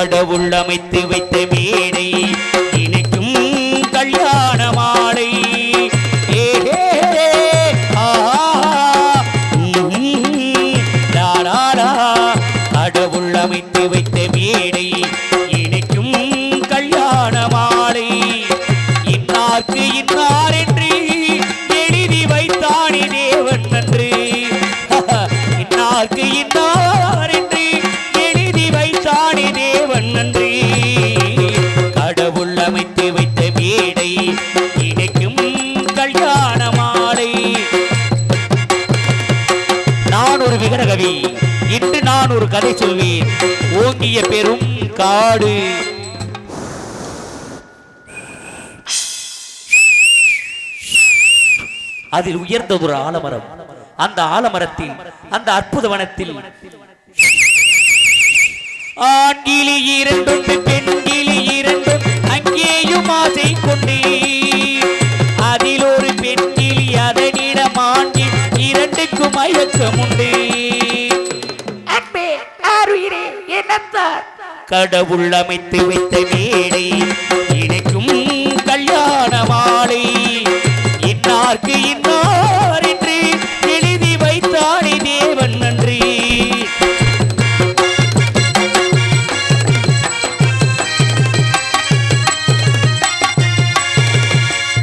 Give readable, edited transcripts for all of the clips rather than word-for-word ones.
கடவுள் அமைத்து வைத்த மேடை இணைக்கும் கல்யாண மாலை கடவுள் அமைத்து வைத்த மேடை இணைக்கும் கல்யாண மாலை இன்னார்க்கு இன்னார் என்று எழுதி வைத்தானே தேவன் நன்று இன்னார்க்கு இன்னார் என்று எழுதி வைத்தானே தேவன் நன்றி கடவுள் அமைத்து வைத்த மேடை இணைக்கும் கல்யாண மாலை. நான் ஒரு விகடகவி, இன்று நான் ஒரு கதை சொல்வேன். ஓங்கிய பெரும் காடு, அதில் உயர்ந்த ஒரு ஆலமரம். அந்த ஆலமரத்தில், அந்த அற்புத வனத்தில் ஆண்கிளி இரண்டு பெண்கிளி இரண்டு அங்கேயும் ஆசை கொண்டு அதில் ஒரு பெண்கிளி அதனிடம் ஆண்டி இரண்டுக்கும் மயக்கம் உண்டு. கடவுள் அமைத்து வைத்த மேடை இணைக்கும் கல்யாண மாலை இன்னார்க்கு இன்னார் என்று எழுதி வைத்தானே தேவன் நன்றி.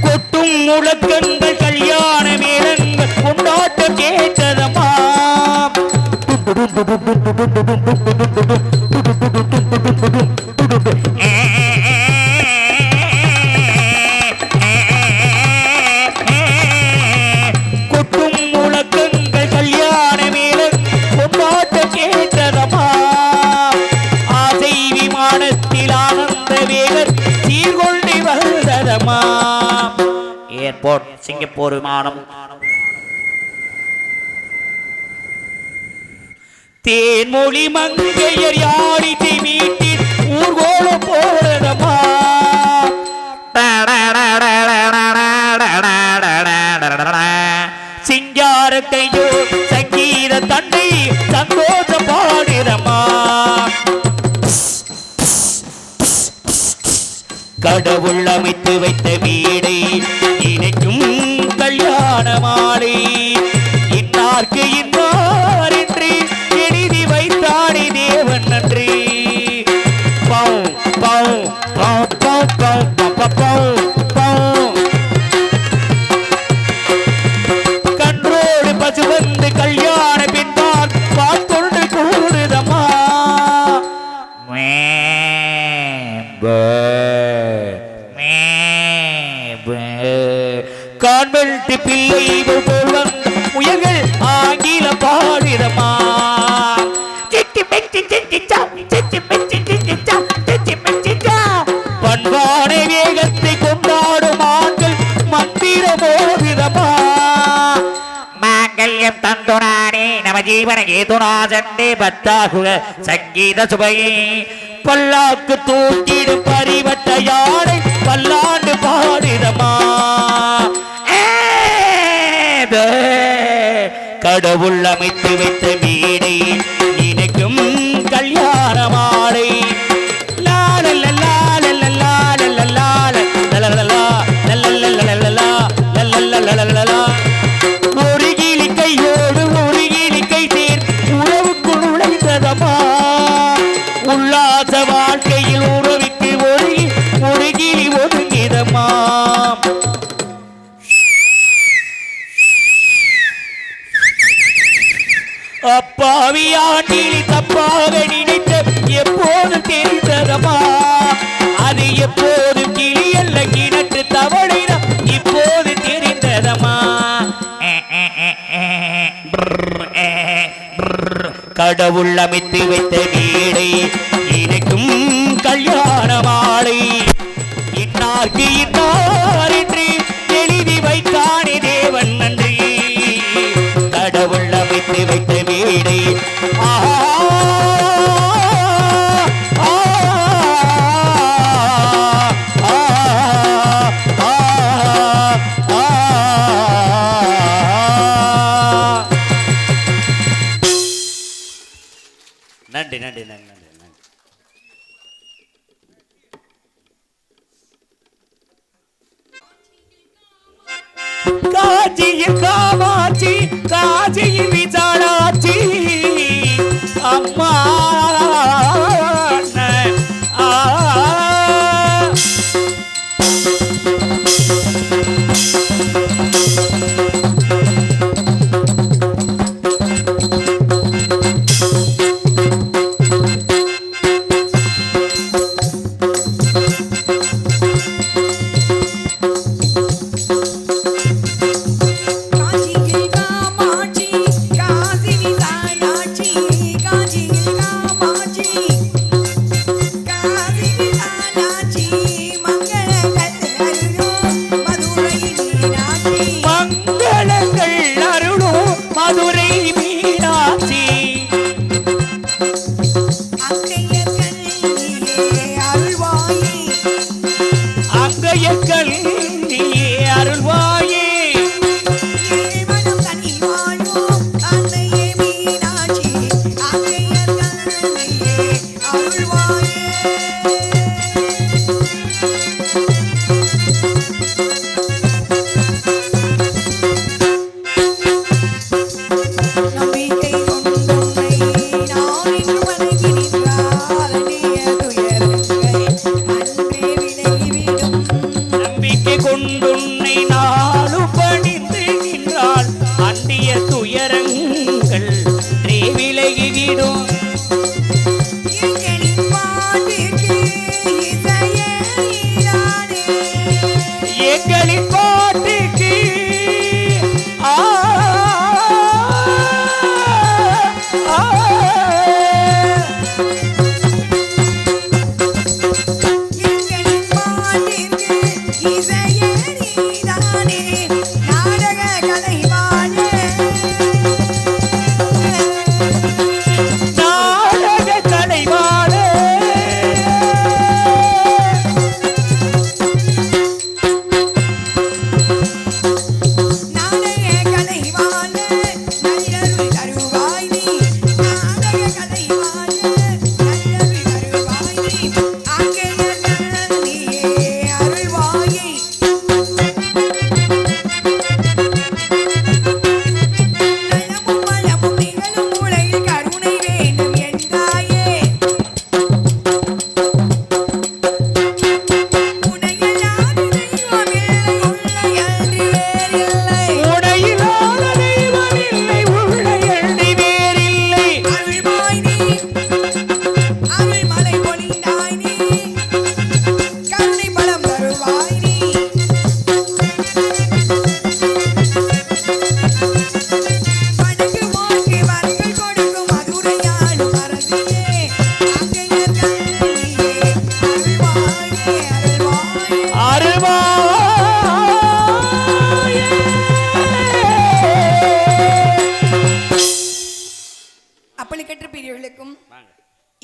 கொட்டும் முழக்கங்கள் கல்யாண மேளங்கள் கொண்டாட்டம் கேட்டதமா கொட்டும் முழக்கங்கள் கல்யாண மேளம் கொண்டாட்டம் கேட்டதமா ஆசை விமானத்தில் ஆனந்த வேகர் சீர்கொண்டு வந்ததமா. ஏர்போர்ட் சிங்கப்பூர் விமானம் தேன்மொழி மங்கையர் யாழிசை வீட்டில் ஊர்கோலம் போறதமா சிங்காரத்தையோ சங்கீத தண்டை சந்தோஷம் பாடுதமா. கடவுள் அமைத்து வைத்த வீடை இணைக்கும் கல்யாண மாலை இன்னார்க்கு இன்னார் என்று எழுதி வைத்தானே தேவன் நன்றி. பௌ பௌ பௌ பௌ பௌ பௌ பௌ பௌ கன்றோடு பசு வந்து கல்யாண பின்பார் பார்க்கொண்டு கூடுதமா கான்வெல்ட் பிள்ளை போல் வந்து முயல்கள் ஆங்கில பாடிதமா. பண்பான வேகத்தை கொண்டாடும் ஆண்கள் மந்திர போதிதமா. மாங்கல்யம் தந்துனானே நம ஜீவன கேதுனா சண்டே பத்தாகுக சங்கீத சுபையே பல்லாக்கு தூக்கிடும் பரிவட்ட யானை பல்லாண்டு பாடிதமா. கடவுள் அமைத்து வைத்த வீடை இணைக்கும் கல்யாண மாலை ஒரு கிளி கையோடு ஒரு கிளி கை சேர் உறவுக்குள் உழைத்ததமா. உல்லாச வாழ்க்கையில் உறவுக்கு ஒரு கிளி ஒதுங்கிதமா. அப்பாவி ஆண்டிலி தப்பாக நினைத்த எப்போது தெரிந்ததமா. அது எப்போது கிளி அல்ல கிணற்று தவளை இப்போது தெரிந்ததமா. கடவுள் அமைத்து வைத்த வீடை இணைக்கும் கல்யாண மாலை இன்னார்க்கு இன்னார் என்று எழுதி வைத்தானே தேவன் நன்றி. கடவுள் அமைத்து வைத்த வீடை நன்றி நன்றி நன்றி நன்றி. காஞ்சியில் காமாட்சி காஞ்சியில் விசாலாட்சி அம்மா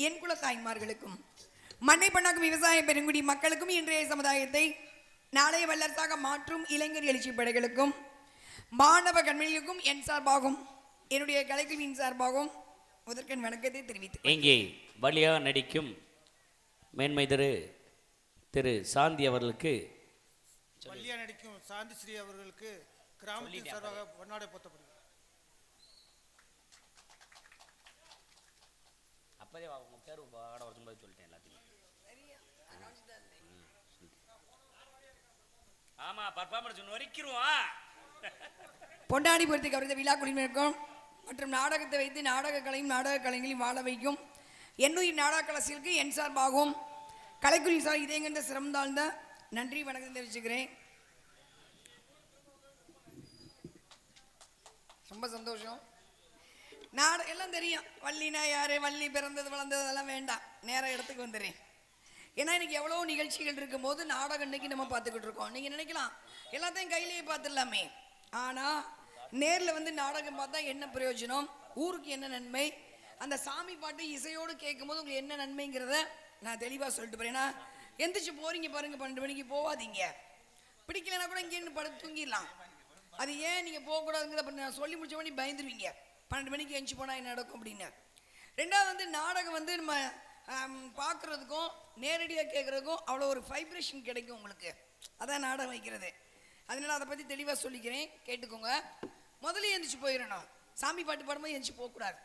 என் குல தாய்மார்களுக்கும் மண்ணை பண்ணாக்கும் விவசாய பெருங்குடி மக்களுக்கும் இன்றைய சமுதாயத்தை நாளைய வல்லரசாக மாற்றும் இளைஞர் எழுச்சி படைகளுக்கும் மாணவ கண்மணிகளுக்கும் என் சார்பாகும் என்னுடைய கலைக்குழுவின் சார்பாகவும் முதற்கண் வணக்கத்தை தெரிவித்து இங்கே வழியாக நடிக்கும் மேன்மை திரு சாந்தி அவர்களுக்கு வழியாக நடிக்கும் சாந்தி ஸ்ரீ அவர்களுக்கு கிராமத்தின் சார்பாக பொன்னாடை போத்தப்படுகிறது. அப்பதே அவங்க பேர் ஆட வரும்போது சொல்லிட்டேன் எல்லாத்தையும். ஆமா பர்ஃபார்மன்ஸ் ஒன்று வரைக்கிருவோம். பொண்டாடி பொறுத்து கவர்ந்த விழா குடிமக்களுக்கும் மற்றும் நாடகத்தை வைத்து நாடக கலையும் நாடக கலைகளையும் வாழ வைக்கும் என்னுயிர் நாடக கலசிற்கு என் சார்பாகவும் கலைக்குழி சார் இதேங்கிற சிரமம் தாழ்ந்த நன்றி வணக்கம் தெரிவிச்சுக்கிறேன். ரொம்ப சந்தோஷம். நாடகம் எல்லாம் தெரியும். வள்ளினா யாரு, வள்ளி பிறந்தது வளர்ந்தது அதெல்லாம் வேண்டாம், நேர இடத்துக்கு வந்துடுறேன். ஏன்னா இன்னைக்கு எவ்வளோ நிகழ்ச்சிகள் இருக்கும் போது நாடகம் இன்னைக்கு நம்ம பார்த்துக்கிட்டு இருக்கோம். நீங்கள் நினைக்கலாம் எல்லாத்தையும் கையிலேயே பார்த்துடலாமே, ஆனால் நேரில் வந்து நாடகம் பார்த்தா என்ன பிரயோஜனம், ஊருக்கு என்ன நன்மை, அந்த சாமி பாட்டு இசையோடு கேட்கும் போது உங்களுக்கு என்ன நன்மைங்கிறத நான் தெளிவாக சொல்லிட்டு போகிறேன். ஏன்னா எந்திரிச்சு போகிறீங்க பாருங்கள், 12 மணிக்கு போகாதீங்க, பிடிக்கலைன்னா கூட இங்கே படுத்து தூங்கிடலாம். அது ஏன் நீங்கள் போகக்கூடாதுங்கிறத நான் சொல்லி முடிச்ச பண்ணி பயந்துருவீங்க, 12 மணிக்கு எஞ்சி போனால் என்ன நடக்கும் அப்படின்னு. ரெண்டாவது வந்து நாடகம் வந்து நம்ம பார்க்குறதுக்கும் நேரடியாக கேட்குறதுக்கும் அவ்வளோ ஒரு வைப்ரேஷன் கிடைக்கும் உங்களுக்கு, அதான் நாடகம் வைக்கிறது. அதனால அதை பற்றி தெளிவாக சொல்லிக்கிறேன், கேட்டுக்கோங்க. முதல்ல எழுந்திரிச்சு போயிடணும். சாமி பாட்டு பாடும்போது எழுந்திரிச்சு போகக்கூடாது,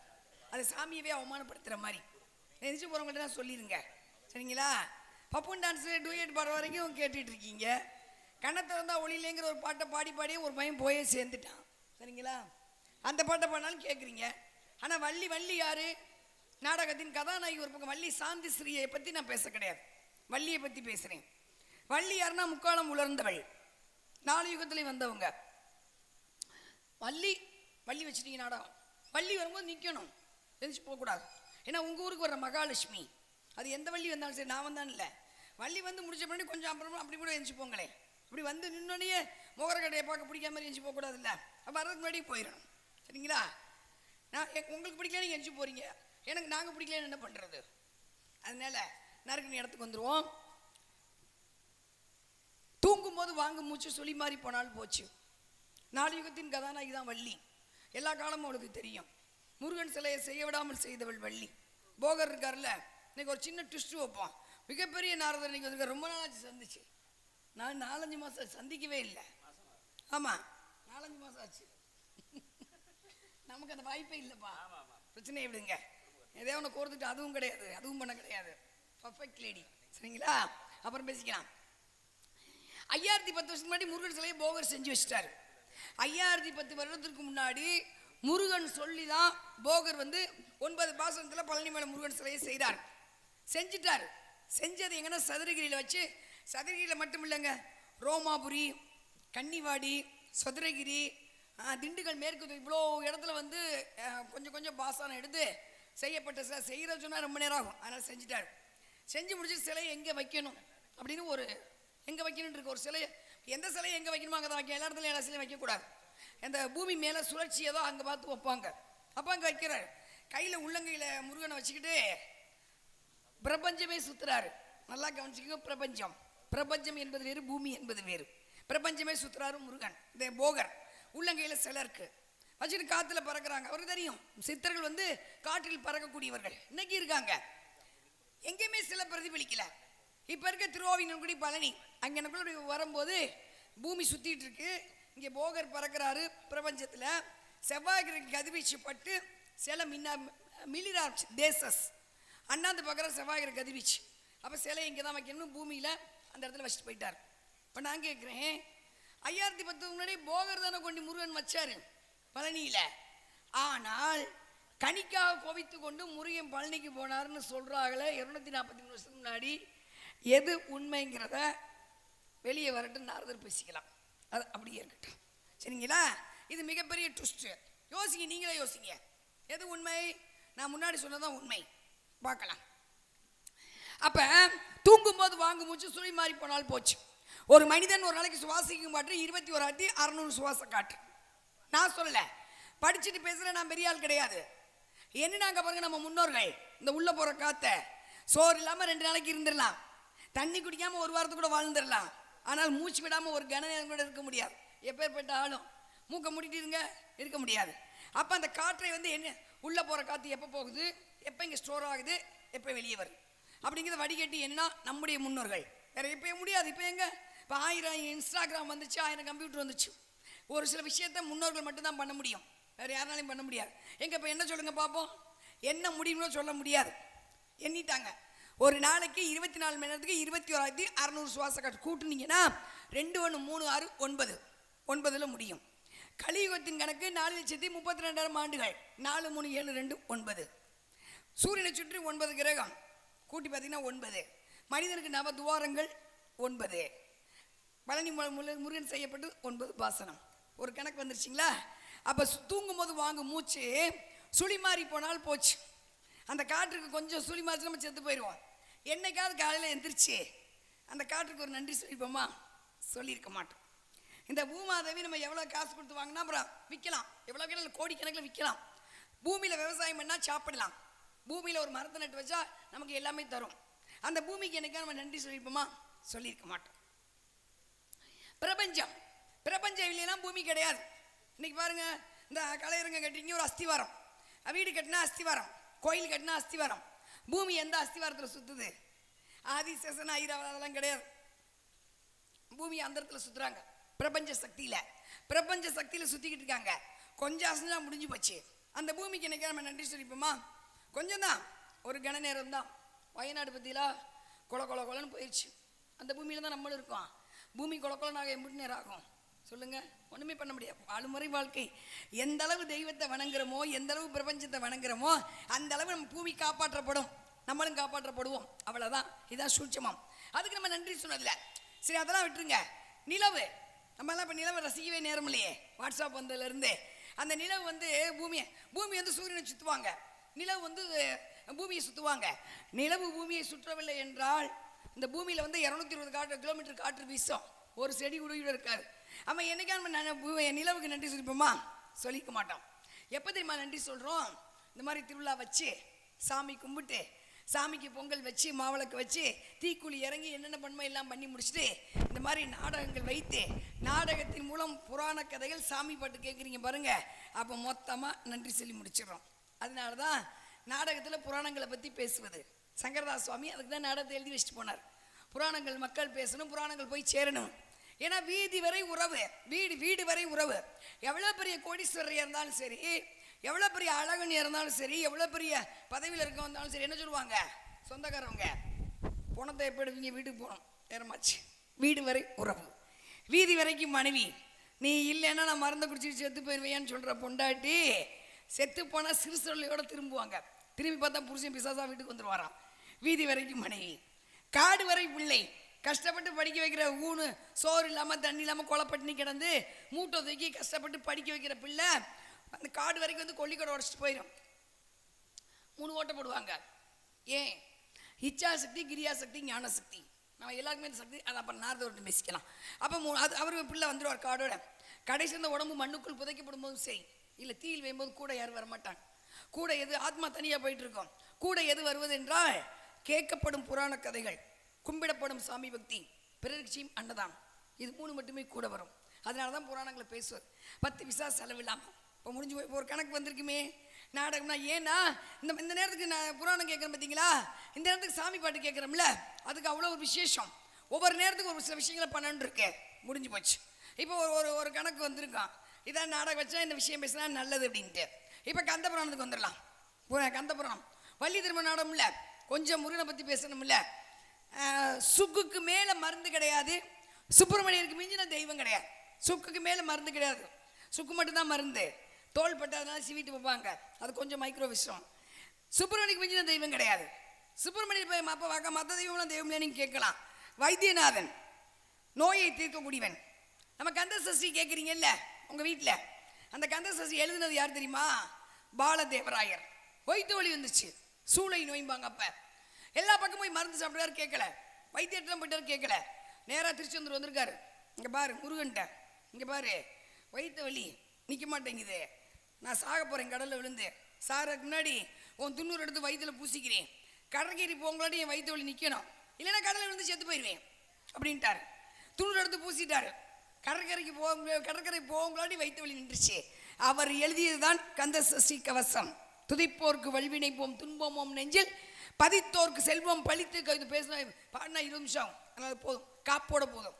அது சாமியவே அவமானப்படுத்துகிற மாதிரி. எழுந்திரிச்சு போகிறவங்கள்ட்ட தான் சொல்லிடுங்க, சரிங்களா? பப்புன் டான்ஸு டூயட் பாடுற வரைக்கும் கேட்டுட்டு இருக்கீங்க. கண்ணத்தை வந்தால் ஒளியிலேங்கிற ஒரு பாட்டை பாடி பாடியே ஒரு பையன் போயே சேர்ந்துட்டான், சரிங்களா? அந்த பாட்டை பாடினாலும் கேட்குறீங்க. ஆனால் வள்ளி யாரு? நாடகத்தின் கதாநாயகி ஒரு பக்கம். வள்ளி சாந்தி ஸ்ரீயை பற்றி நான் பேச கிடையாது, வள்ளியை பற்றி பேசுகிறேன். வள்ளி யாருன்னா முக்காலம் உலர்ந்தவள், 4 யுகத்துலேயும் வந்தவங்க. வள்ளி வச்சுட்டீங்க நாடகம். வள்ளி வரும்போது நிற்கணும், எழுந்திரிச்சு போகக்கூடாது. ஏன்னா உங்கள் ஊருக்கு வர்ற மகாலட்சுமி, அது எந்த வள்ளி வந்தாலும் சரி, நான் வந்தான்னு இல்லை, வள்ளி வந்து முடிச்ச பண்ணி கொஞ்சம் அப்புறமா அப்படி கூட எழுந்திரிச்சு போங்களேன். அப்படி வந்து நின்னோடனே முகரக்கடையை பார்க்க பிடிக்காம மாதிரி எழுந்திரிச்சு போகக்கூடாது இல்லை, அப்போ வர்றதுக்கு முன்னாடி போயிடணும், சரிங்களா? நான் உங்களுக்கு பிடிக்கலன்னு எழுந்திரிச்சு போகிறீங்க, எனக்கு நாங்கள் பிடிக்கலன்னு என்ன பண்ணுறது? அதனால நறுக்குன்னு இடத்துக்கு வந்துடுவோம். தூங்கும்போது வாங்க மூச்சு சொல்லி மாறி போனால் போச்சு. 4 யுகத்தின் கதாநாயகி தான் வள்ளி. எல்லா காலமும் அவளுக்கு தெரியும். முருகன் சிலையை செய்ய விடாமல் செய்தவள் வள்ளி. போகர் இருக்கார்ல, இன்னைக்கு ஒரு சின்ன ட்விஸ்ட் வைப்போம். மிகப்பெரிய நாரதர் இன்னைக்கு வந்து ரொம்ப நாளாச்சு சந்திச்சு. நான் 4-5 மாதம் சந்திக்கவே இல்லை. ஆமாம், 4-5 மாதம் ஆச்சு. நமக்கு அந்த வாய்ப்பே இல்லைப்பா. பிரச்சனையை விடுங்க. எதோ ஒன்று கோர்த்துட்டு அதுவும் கிடையாது, அதுவும் பண்ண கிடையாது. பர்ஃபெக்ட் லேடி, சரிங்களா? அப்புறம் பேசிக்கலாம். 5010 வருஷத்துக்கு முன்னாடி முருகன் சிலையை போகர் செஞ்சு வச்சுட்டாரு. 5010 வருடத்திற்கு முன்னாடி முருகன் சொல்லி தான் போகர் வந்து 9 பாசனத்தில் பழனி மேலே முருகன் சிலையை செய்கிறார். செஞ்சுட்டார். செஞ்சது எங்கன்னா சதுரகிரியில் வச்சு, சதுரகிரியில் மட்டும் இல்லைங்க, ரோமாபுரி, கன்னிவாடி, சதுரகிரி, திண்டுக்கல், மேற்கு, இவ்வளோ இடத்துல வந்து கொஞ்சம் கொஞ்சம் பாசனம் எடுத்து செய்யப்பட்ட சிலை. செய்கிற சொன்னால் ரொம்ப நேரம் ஆகும், அதனால் செஞ்சுட்டார். செஞ்சு முடிச்சு சிலையை எங்கே வைக்கணும் அப்படின்னு ஒரு எங்கே வைக்கணும்னு இருக்கு. ஒரு சிலையை எந்த சிலையை எங்கே வைக்கணுமோ அங்கே தான் வைக்கணும். எல்லா இடத்துலையும் எல்லா சிலையும் வைக்கக்கூடாது. அந்த பூமி மேலே சுழற்சி ஏதோ அங்கே பார்த்து வைப்பாங்க. அப்போ அங்கே வைக்கிறார். கையில் உள்ளங்கையில் முருகனை வச்சுக்கிட்டு பிரபஞ்சமே சுற்றுறாரு. நல்லா கவனிச்சுக்கோங்க. பிரபஞ்சம் என்பது வேறு, பூமி என்பது வேறு. பிரபஞ்சமே சுற்றுறாரு முருகன். இந்த போகர் உள்ளங்கையில் சிலை இருக்கு, வச்சுட்டு காற்றுல பறக்கிறாங்க. அவருக்கு தெரியும் சித்தர்கள் வந்து காற்றில் பறக்கக்கூடியவர்கள் இன்னைக்கு இருக்காங்க. எங்கேயுமே சிலை பிரதிபலிக்கல. இப்போ இருக்க திருவாவினங்குடி, பழனி அங்கே எனக்குள்ள வரும்போது பூமி சுற்றிட்டு இருக்கு. இங்கே போகர் பறக்கிறாரு பிரபஞ்சத்தில். செவ்வாய்க்கு கதிர்வீச்சு பட்டு சிலை மில்லிரார் தேசஸ் அண்ணாந்து பார்க்குற செவ்வாய்க்கு கதிர்வீச்சு. அப்போ சிலை இங்கே தான் வைக்கணும்னு பூமியில் அந்த இடத்துல வச்சுட்டு போயிட்டார். இப்போ நான் கேட்குறேன், 5010 முன்னாடி போகர் தானே கொண்டு முருகன் வச்சாரு பழனியில். ஆனால் கணிக்காக கோவித்து கொண்டு முருகன் பழனிக்கு போனார்னு சொல்கிறாங்களே 243 வருஷத்துக்கு முன்னாடி. எது உண்மைங்கிறத வெளியே வரட்டும், நாரதர் பேசிக்கலாம். அது அப்படியே இருக்கட்டும், சரிங்களா? இது மிகப்பெரிய ட்விஸ்ட்டு. யோசிங்க, நீங்களே யோசிங்க. எது உண்மை? நான் முன்னாடி சொன்னதான் உண்மை. பார்க்கலாம். அப்போ தூங்கும்போது வாங்கு மூச்சு சுழி மாறி போனால் போச்சு. ஒரு மனிதன் ஒரு நாளைக்கு சுவாசிக்கும் காற்று 21,600 சுவாச காற்று. நான் சொல்லலை, படிச்சுட்டு பேசுகிற நான் பெரிய ஆள் கிடையாது. என்ன நாங்கள் பாருங்க, நம்ம முன்னோர்கள் இந்த உள்ள போகிற காற்றை சோறு இல்லாமல் 2 நாளைக்கு இருந்துடலாம், தண்ணி குடிக்காமல் ஒரு வாரத்துக்கு கூட வாழ்ந்துடலாம். ஆனால் மூச்சு விடாமல் ஒரு கன நேரம் கூட இருக்க முடியாது. எப்பேற்பட்ட ஆளும் மூக்கை மூடிட்டு இருக்க முடியாது. அப்போ அந்த காற்றை வந்து என்ன, உள்ளே போகிற காற்று எப்போ போகுது, எப்போ இங்கே ஸ்டோர் ஆகுது, எப்போ வெளியே வருது அப்படிங்கிறத வடிகட்டி என்ன நம்முடைய முன்னோர்கள். வேறு எப்போ முடியாது. இப்போ எங்கே, இப்போ 1000 இன்ஸ்டாகிராம் வந்துச்சு, 1000 கம்ப்யூட்டர் வந்துச்சு. ஒரு சில விஷயத்த முன்னோர்கள் மட்டும்தான் பண்ண முடியும், வேறு யாராலையும் பண்ண முடியாது. எங்கே இப்போ என்ன சொல்லுங்க பார்ப்போம், என்ன முடியும்னு சொல்ல முடியாது. எண்ணிட்டாங்க. ஒரு நாளைக்கு 24 மணி நேரத்துக்கு 21,600 சுவாச காற்று கூட்டுனீங்கன்னா 2 1 3 6 9 9ல் முடியும். கலியுகத்தின் கணக்கு 4,32,000 ஆண்டுகள். 4 3 7 2 9. சூரியனை சுற்றி 9 கிரகம் கூட்டி பார்த்தீங்கன்னா 9. மனிதனுக்கு நவ துவாரங்கள் 9. பழனி முருகன் செய்யப்பட்டு 9 பாசனம். ஒரு கணக்கு வந்துருச்சிங்களா? அப்போ தூங்கும்போது வாங்க மூச்சு சுழி மாறி போனால் போச்சு. அந்த காற்றுக்கு கொஞ்சம் சுழி மாறி நம்ம செத்து போயிடுவோம். என்னைக்காவது காலையில் எந்திரிச்சு அந்த காற்றுக்கு ஒரு நன்றி சொல்லிப்போமா? சொல்லியிருக்க மாட்டோம். இந்த பூமாதேவி நம்ம எவ்வளோ காசு கொடுத்து வாங்கினா அப்புறம் விற்கலாம், எவ்வளோ கிட்ட கோடிக்கணக்கில் விற்கலாம். பூமியில் விவசாயம் பண்ணால் சாப்பிடலாம். பூமியில் ஒரு மரத்தை நட்டு வச்சா நமக்கு எல்லாமே தரும். அந்த பூமிக்கு என்னைக்கா நம்ம நன்றி சொல்லியிருப்போமா? சொல்லியிருக்க மாட்டோம். பிரபஞ்சம் இல்லைன்னா பூமி கிடையாது. இன்னைக்கு பாருங்க, இந்த கலையரங்கம் கட்டிங்க, ஒரு அஸ்திவாரம், வீடு கட்டினா அஸ்திவாரம், கோயில் கட்டினா அஸ்திவாரம். பூமி எந்த அஸ்திவாரத்தில் சுற்றுது? ஆதிசேஷன் ஐராவதம் அதெல்லாம் கிடையாது. பூமி அந்த இடத்துல சுற்றுறாங்க. பிரபஞ்ச சக்தியில் சுற்றிக்கிட்டு இருக்காங்க. கொஞ்சம் அசைஞ்சா முடிஞ்சு போச்சு. அந்த பூமிக்கு என்னைக்கா நம்ம நன்றி சொல்லிப்போமா? கொஞ்சம் தான், ஒரு கன நேரம் தான். வயநாடு பற்றிலாம் கொலன்னு போயிடுச்சு. அந்த பூமியில் தான் நம்மளும் இருக்கோம். பூமி கொலனாக எப்படி நேரம் ஆகும் சொல்லுங்கள்? ஒன்றுமே பண்ண முடியாது. வாழுமுறை வாழ்க்கை. எந்த அளவு தெய்வத்தை வணங்குறோமோ, எந்த அளவு பிரபஞ்சத்தை வணங்குறோமோ, அந்த அளவு நம்ம பூமி காப்பாற்றப்படும், நம்மளும் காப்பாற்றப்படுவோம். அவ்வளோதான். இதுதான் சூட்சமம். அதுக்கு நம்ம நன்றி சொன்னதில்லை. சரி, அதெல்லாம் விட்டுருங்க. நிலவு, நம்மளாம் இப்போ நிலவை ரசிக்கவே நேரம் இல்லையே. வாட்ஸ்அப் வந்ததுலேருந்து அந்த நிலவு வந்து பூமி வந்து சூரியனை சுற்றுவாங்க, நிலவு வந்து பூமியை சுற்றுவாங்க. நிலவு பூமியை சுற்றவில்லை என்றால் இந்த பூமியில் வந்து 220 கிலோமீட்டர் காற்று வீசும், ஒரு செடி கூட இருக்காது. நம்ம என்னைக்கா நம்ம நிலவுக்கு நன்றி சொல்லிப்போமா? சொல்லிக்க மாட்டோம். எப்போ தெரியுமா நன்றி சொல்கிறோம்? இந்த மாதிரி திருவிழா வச்சு சாமி கும்பிட்டு, சாமிக்கு பொங்கல் வச்சு, மாவிளக்கு வச்சு, தீக்குழி இறங்கி என்னென்ன பண்ணுமோ எல்லாம் பண்ணி முடிச்சுட்டு, இந்த மாதிரி நாடகங்கள் வைத்து, நாடகத்தின் மூலம் புராண கதைகள், சாமி பாட்டு கேட்குறீங்க பாருங்க, அப்போ மொத்தமாக நன்றி சொல்லி முடிச்சிடறோம். அதனால தான் நாடகத்தில் புராணங்களை பற்றி பேசுவது. சங்கரதாஸ் சுவாமி அதுக்கு தான் நாடகத்தை எழுதி வச்சுட்டு போனார். புராணங்கள் மக்கள் பேசணும், புராணங்கள் போய் சேரணும். ஏன்னா வீதி வரை உறவு, வீடு வரை உறவு. எவ்வளோ பெரிய கோடீஸ்வரர் இருந்தாலும் சரி, எவ்வளோ பெரிய அழகன் இருந்தாலும் சரி, எவ்வளோ பெரிய பதவியில் இருக்க வந்தாலும் சரி, என்ன சொல்லுவாங்க சொந்தக்காரவங்க? பணத்தை எப்போ எடுப்பீங்க? வீட்டுக்கு போகணும், நேரமாச்சு. வீடு வரை உறவு, வீதி வரைக்கும் மனைவி. நீ இல்லைன்னா நான் மருந்தை குடிச்சிட்டு செத்து போயிடுவேன்னு சொல்கிற பொண்டாட்டி செத்து போனால் சிறுசொல்லையோட திரும்புவாங்க. திரும்பி பார்த்தா புருஷன் பிசாசா வீட்டுக்கு வந்துடுவாராம். வீதி வரைக்கும் மனைவி, காடு வரை பிள்ளை. கஷ்டப்பட்டு படிக்க வைக்கிற ஊனு சோறு இல்லாமல் தண்ணி இல்லாமல் கொலைப்பட்டினி கிடந்து மூட்டை தூக்கி கஷ்டப்பட்டு படிக்க வைக்கிற பிள்ளை அந்த காடு வரைக்கும் வந்து கொல்லிக்கடை உடச்சிட்டு போயிடும். 3 ஓட்டை போடுவாங்க. ஏன்? இச்சாசக்தி, கிரியாசக்தி, ஞானசக்தி. நம்ம எல்லாருக்குமே இந்த சக்தி. அதை அப்போ நாரதோர்கிட்ட பேசிக்கலாம். அப்போ அவரு பிள்ளை வந்துடுவார் காடோட. கடைசி அந்த உடம்பு மண்ணுக்குள் புதைக்கப்படும் போதும் சரி, இல்லை தீயில் வைக்கும்போது கூட யாரும் வரமாட்டாங்க. கூட எது ஆத்மா தனியாக போயிட்டு இருக்கோம். கூட எது வருவது என்றால் கேட்கப்படும் புராண கதைகள், கும்பிடப்படும் சாமி பக்தி, பிறர்ச்சியும் அன்னதானம். இது 3 மட்டுமே கூட வரும். அதனால தான் புராணங்களை பேசுவது. 10 பைசா செலவில்லாமல். இப்போ முடிஞ்சு போய் ஒரு கணக்கு வந்திருக்குமே நாடகம்னா. ஏன்னா இந்த நேரத்துக்கு நான் புராணம் கேட்குறேன் பார்த்தீங்களா, இந்த நேரத்துக்கு சாமி பாட்டு கேட்குறோம்ல, அதுக்கு அவ்வளோ ஒரு விசேஷம். ஒவ்வொரு நேரத்துக்கு ஒரு சில விஷயங்களை பண்ணணுன்னு இருக்கேன். முடிஞ்சு போச்சு. இப்போ ஒரு கணக்கு வந்திருக்கான், இதான் நாடகம் வச்சா இந்த விஷயம் பேசினா நல்லது அப்படின்ட்டு. இப்போ கந்த புராணத்துக்கு வந்துடலாம். கந்த புராணம் வள்ளி திரும்ப நாடகம் இல்லை, கொஞ்சம் முருகனை பற்றி பேசணும்ல. சுக்குக்கு மேலே மருந்து கிடையாது, சுப்பிரமணியருக்கு மிஞ்சின தெய்வம் கிடையாது. சுக்குக்கு மேலே மருந்து கிடையாது, சுக்கு மட்டும்தான் மருந்து. தோல் பட்டு அதனால சிவிட்டு வைப்பாங்க, அது கொஞ்சம் மைக்ரோ விஷயம். சுப்பிரமணியருக்கு மிஞ்சின தெய்வம் கிடையாது. சுப்பிரமணியர் போய் அப்போ வாக்க மற்ற தெய்வம்லாம் தெய்வம் நீங்கள் கேட்கலாம். வைத்தியநாதன் நோயை தீர்க்கக்கூடியவன். நம்ம கந்த சஷ்டி கேட்குறீங்கல்ல உங்கள் வீட்டில், அந்த கந்த சஷ்டி எழுதுனது யார் தெரியுமா? பாலதேவராயர். வயிற்று வலி வந்துச்சு, சூளை நோய்பாங்க. அப்போ எல்லா பக்கமும் போய் மருந்து சாப்பிட்டாரு, கேட்கல. வைத்தியர்லாம் போயிட்டாரு, கேட்கல. நேராக திருச்செந்தூர் வந்திருக்காரு. இங்கே பாரு முருகன்ட்ட, இங்கே பாரு வயிற்று வலி நிற்க மாட்டேங்குது, நான் சாக போகிறேன் கடலில் விழுந்து, சாகிறதுக்கு முன்னாடி உன் துண்ணூறு எடுத்து வயிற்றுல பூசிக்கிறேன், கடற்கரை போங்களாட்டி என் வயிற்று வலி நிற்கணும், இல்லைன்னா கடலில் விழுந்து செத்து போயிடுவேன் அப்படின்ட்டாரு. துண்ணூறு எடுத்து பூசிட்டாரு. கடற்கரை போங்களாட்டி வயிற்று வலி நின்றுச்சு. அவர் எழுதியதுதான் கந்த சஷ்டி கவசம். துதிப்போர்க்கு வல்வினை போம் துன்பமோம் நெஞ்சில் பதித்தோர்க்கு செல்வம் பழித்து. இது பேசினா பாடினா 20 நிமிஷம், அதனால போதும், காப்போட போதும்.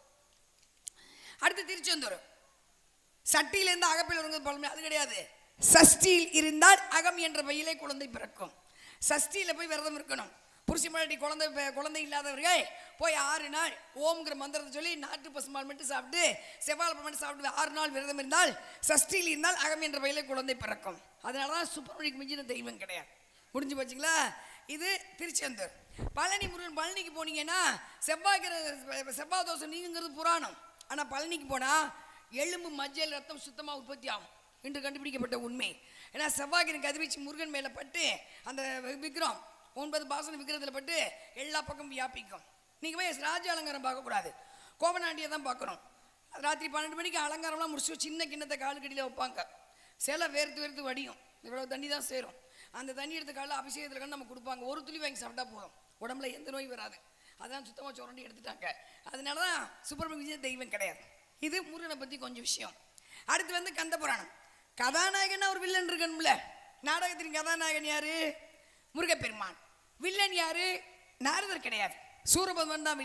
அடுத்து திருச்செந்தூர். சட்டியிலேருந்து அகப்பில் வருங்க பழமை, அது கிடையாது. சஷ்டியில் இருந்தால் அகம் என்ற பையிலே குழந்தை பிறக்கும். சஷ்டியில் போய் விரதம் இருக்கணும். புருஷன் முன்னாடி குழந்தை இல்லாதவர்கள் போய் 6 நாள் ஓம்ங்கிற மந்திரத்தை சொல்லி நாட்டு பசுமால் மட்டும் சாப்பிட்டு செவ்வாழை மட்டும் சாப்பிட்டு 6 நாள் விரதம் இருந்தால் சஷ்டியில் இருந்தால் அகம் என்ற பையிலே குழந்தை பிறக்கும். அதனால தான் சுப்பிரமணியக்கு மிஞ்சின தெய்வம் கிடையாது. முடிஞ்சு போச்சுங்களா? இது திருச்செந்தூர். பழனி முருகன். பழனிக்கு போனீங்கன்னா செவ்வாய் தோசை நீங்கிறது புராணம். ஆனால் பழனிக்கு போனால் எலும்பு மஞ்சள் ரத்தம் சுத்தமாக உற்பத்தி ஆகும் என்று கண்டுபிடிக்கப்பட்ட உண்மை. ஏன்னா செவ்வாய்க்கு கதிர்வீச்சு முருகன் மேலே பட்டு அந்த விக்கிரம் 9 பாசன விக்கிரத்தில் பட்டு எல்லா பக்கமும் வியாபிக்கும். நீங்கள் போய் ராஜ அலங்காரம் பார்க்கக்கூடாது, கோவநாண்டியை தான் பார்க்கணும். ராத்திரி 12 மணிக்கு அலங்காரம்லாம் முடிச்சு சின்ன கிண்ணத்தை காலு கடியில் வைப்பாங்க. சில வேர்த்து வடியும், இவ்வளோ தண்ணி தான் சேரும். அந்த தண்ணி எடுத்து காலையில் அபிஷேகத்தில் நம்ம கொடுப்பாங்க. ஒரு துளி வாங்கி சாப்பிட்டா போதும், உடம்புல எந்த நோய் வராது. அதான் சுத்தமாக சுரண்டி எடுத்துட்டாங்க. அதனால தான் சுப்பிரமணிய தெய்வம் கிடையாது. இது முருகனை பற்றி கொஞ்சம் விஷயம். அடுத்து வந்து கந்த புராணம். கதாநாயகன் ஒரு வில்லன் இருக்கணும்ல. நாடகத்தின் கதாநாயகன் யாரு? முருகப்பெருமான். வில்லன் யாரு? நாரதர் கிடையாது, சூரபத்மன் தான்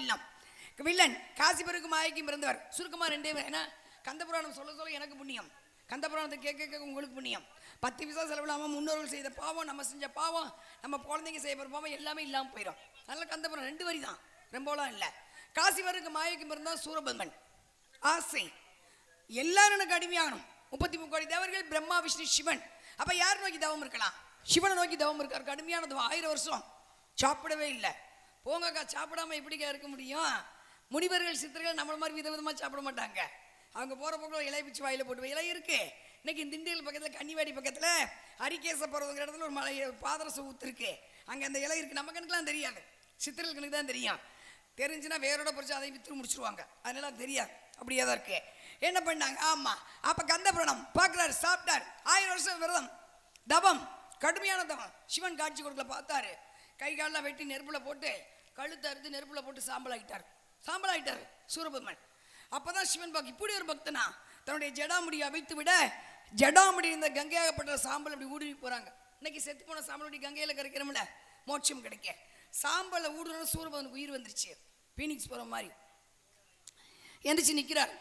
வில்லன். காசிபருக்கு மாயைக்கும் பிறந்தவர். சுருக்கமாக 2 ஏன்னா கந்த புராணம் சொல்ல சொல்ல எனக்கு புண்ணியம், கந்த புராணத்தை கேட்க கேட்க உங்களுக்கு புண்ணியம். 10 பைசா செலவில்லாமல் முன்னோர்கள் செய்த பாவம், நம்ம செஞ்ச பாவம், நம்ம குழந்தைங்க செய்ய போகிற பாவம் எல்லாமே இல்லாமல் போயிடும். அதனால கந்த புராணம் 2 வரி தான், ரொம்பலாம் இல்லை. காசி வருக்கு மாயைக்கு பிறந்தான் சூரபத்மன். ஆசை எல்லாரும் எனக்கு அடிமையாகணும். 33 கோடி தேவர்கள், பிரம்மா விஷ்ணு சிவன். அப்ப யார் நோக்கி தவம் இருக்கலாம்? சிவனை நோக்கி தவம் இருக்காரு. கடுமையான தவம், 1000 வருஷம் சாப்பிடவே இல்லை. போங்கக்கா, சாப்பிடாம எப்படிக்கா இருக்க முடியும்? முனிவர்கள் சித்தர்கள் நம்மள மாதிரி விதவிதமா சாப்பிட மாட்டாங்க. அவங்க போற போக்கில் இலை பிச்சு வாயில போட்டு இலை இருக்கு. இன்னைக்கு திண்டியல் பக்கத்தில் கன்னிவாடி பக்கத்தில் ஹரிகேச பருவங்கிற இடத்துல ஒரு மலை பாதரச ஊத்து இருக்கு. அங்கே அந்த இலை இருக்கு. நம்ம கணக்குலாம் தெரியாது, சித்தர்கள் கணக்கு தான் தெரியும். தெரிஞ்சுன்னா வேரோட பொறிச்சு அதை வித்து முடிச்சிருவாங்க. அதனால தெரியாது, அப்படியே தான் இருக்கு. என்ன பண்ணாங்க? ஆமா, அப்ப கந்த புராணம் பார்க்கிறாரு, சாப்பிட்டார். 1000 வருஷம் விரதம், தவம், கடுமையான தவம். சிவன் காட்சி கொடுக்கல, பார்த்தாரு. கை காலெல்லாம் வெட்டி நெருப்புல போட்டு, கழுத்தை அறுத்து நெருப்புல போட்டு சாம்பல் ஆகிட்டாரு சூரபத்மன். அப்பதான் சிவன் பாக்கு இப்படி ஒரு பக்தனா தன்னுடைய ஜடாமுடியை அவிழ்த்து விட, ஜடாமுடி இந்த கங்கையாகப்பட்ட சாம்பல் அப்படி ஊடுருவி போறாங்க. இன்னைக்கு செத்து போன சாம்பல் கங்கையில கரைக்கிறோம்ல, மோட்சம் கிடைக்க. சாம்பலை ஊடுருவ சூரபத்மனுக்கு உயிர் வந்துருச்சு, பீனிக்ஸ் போற மாதிரி எந்திரிச்சு நிக்கிறார்.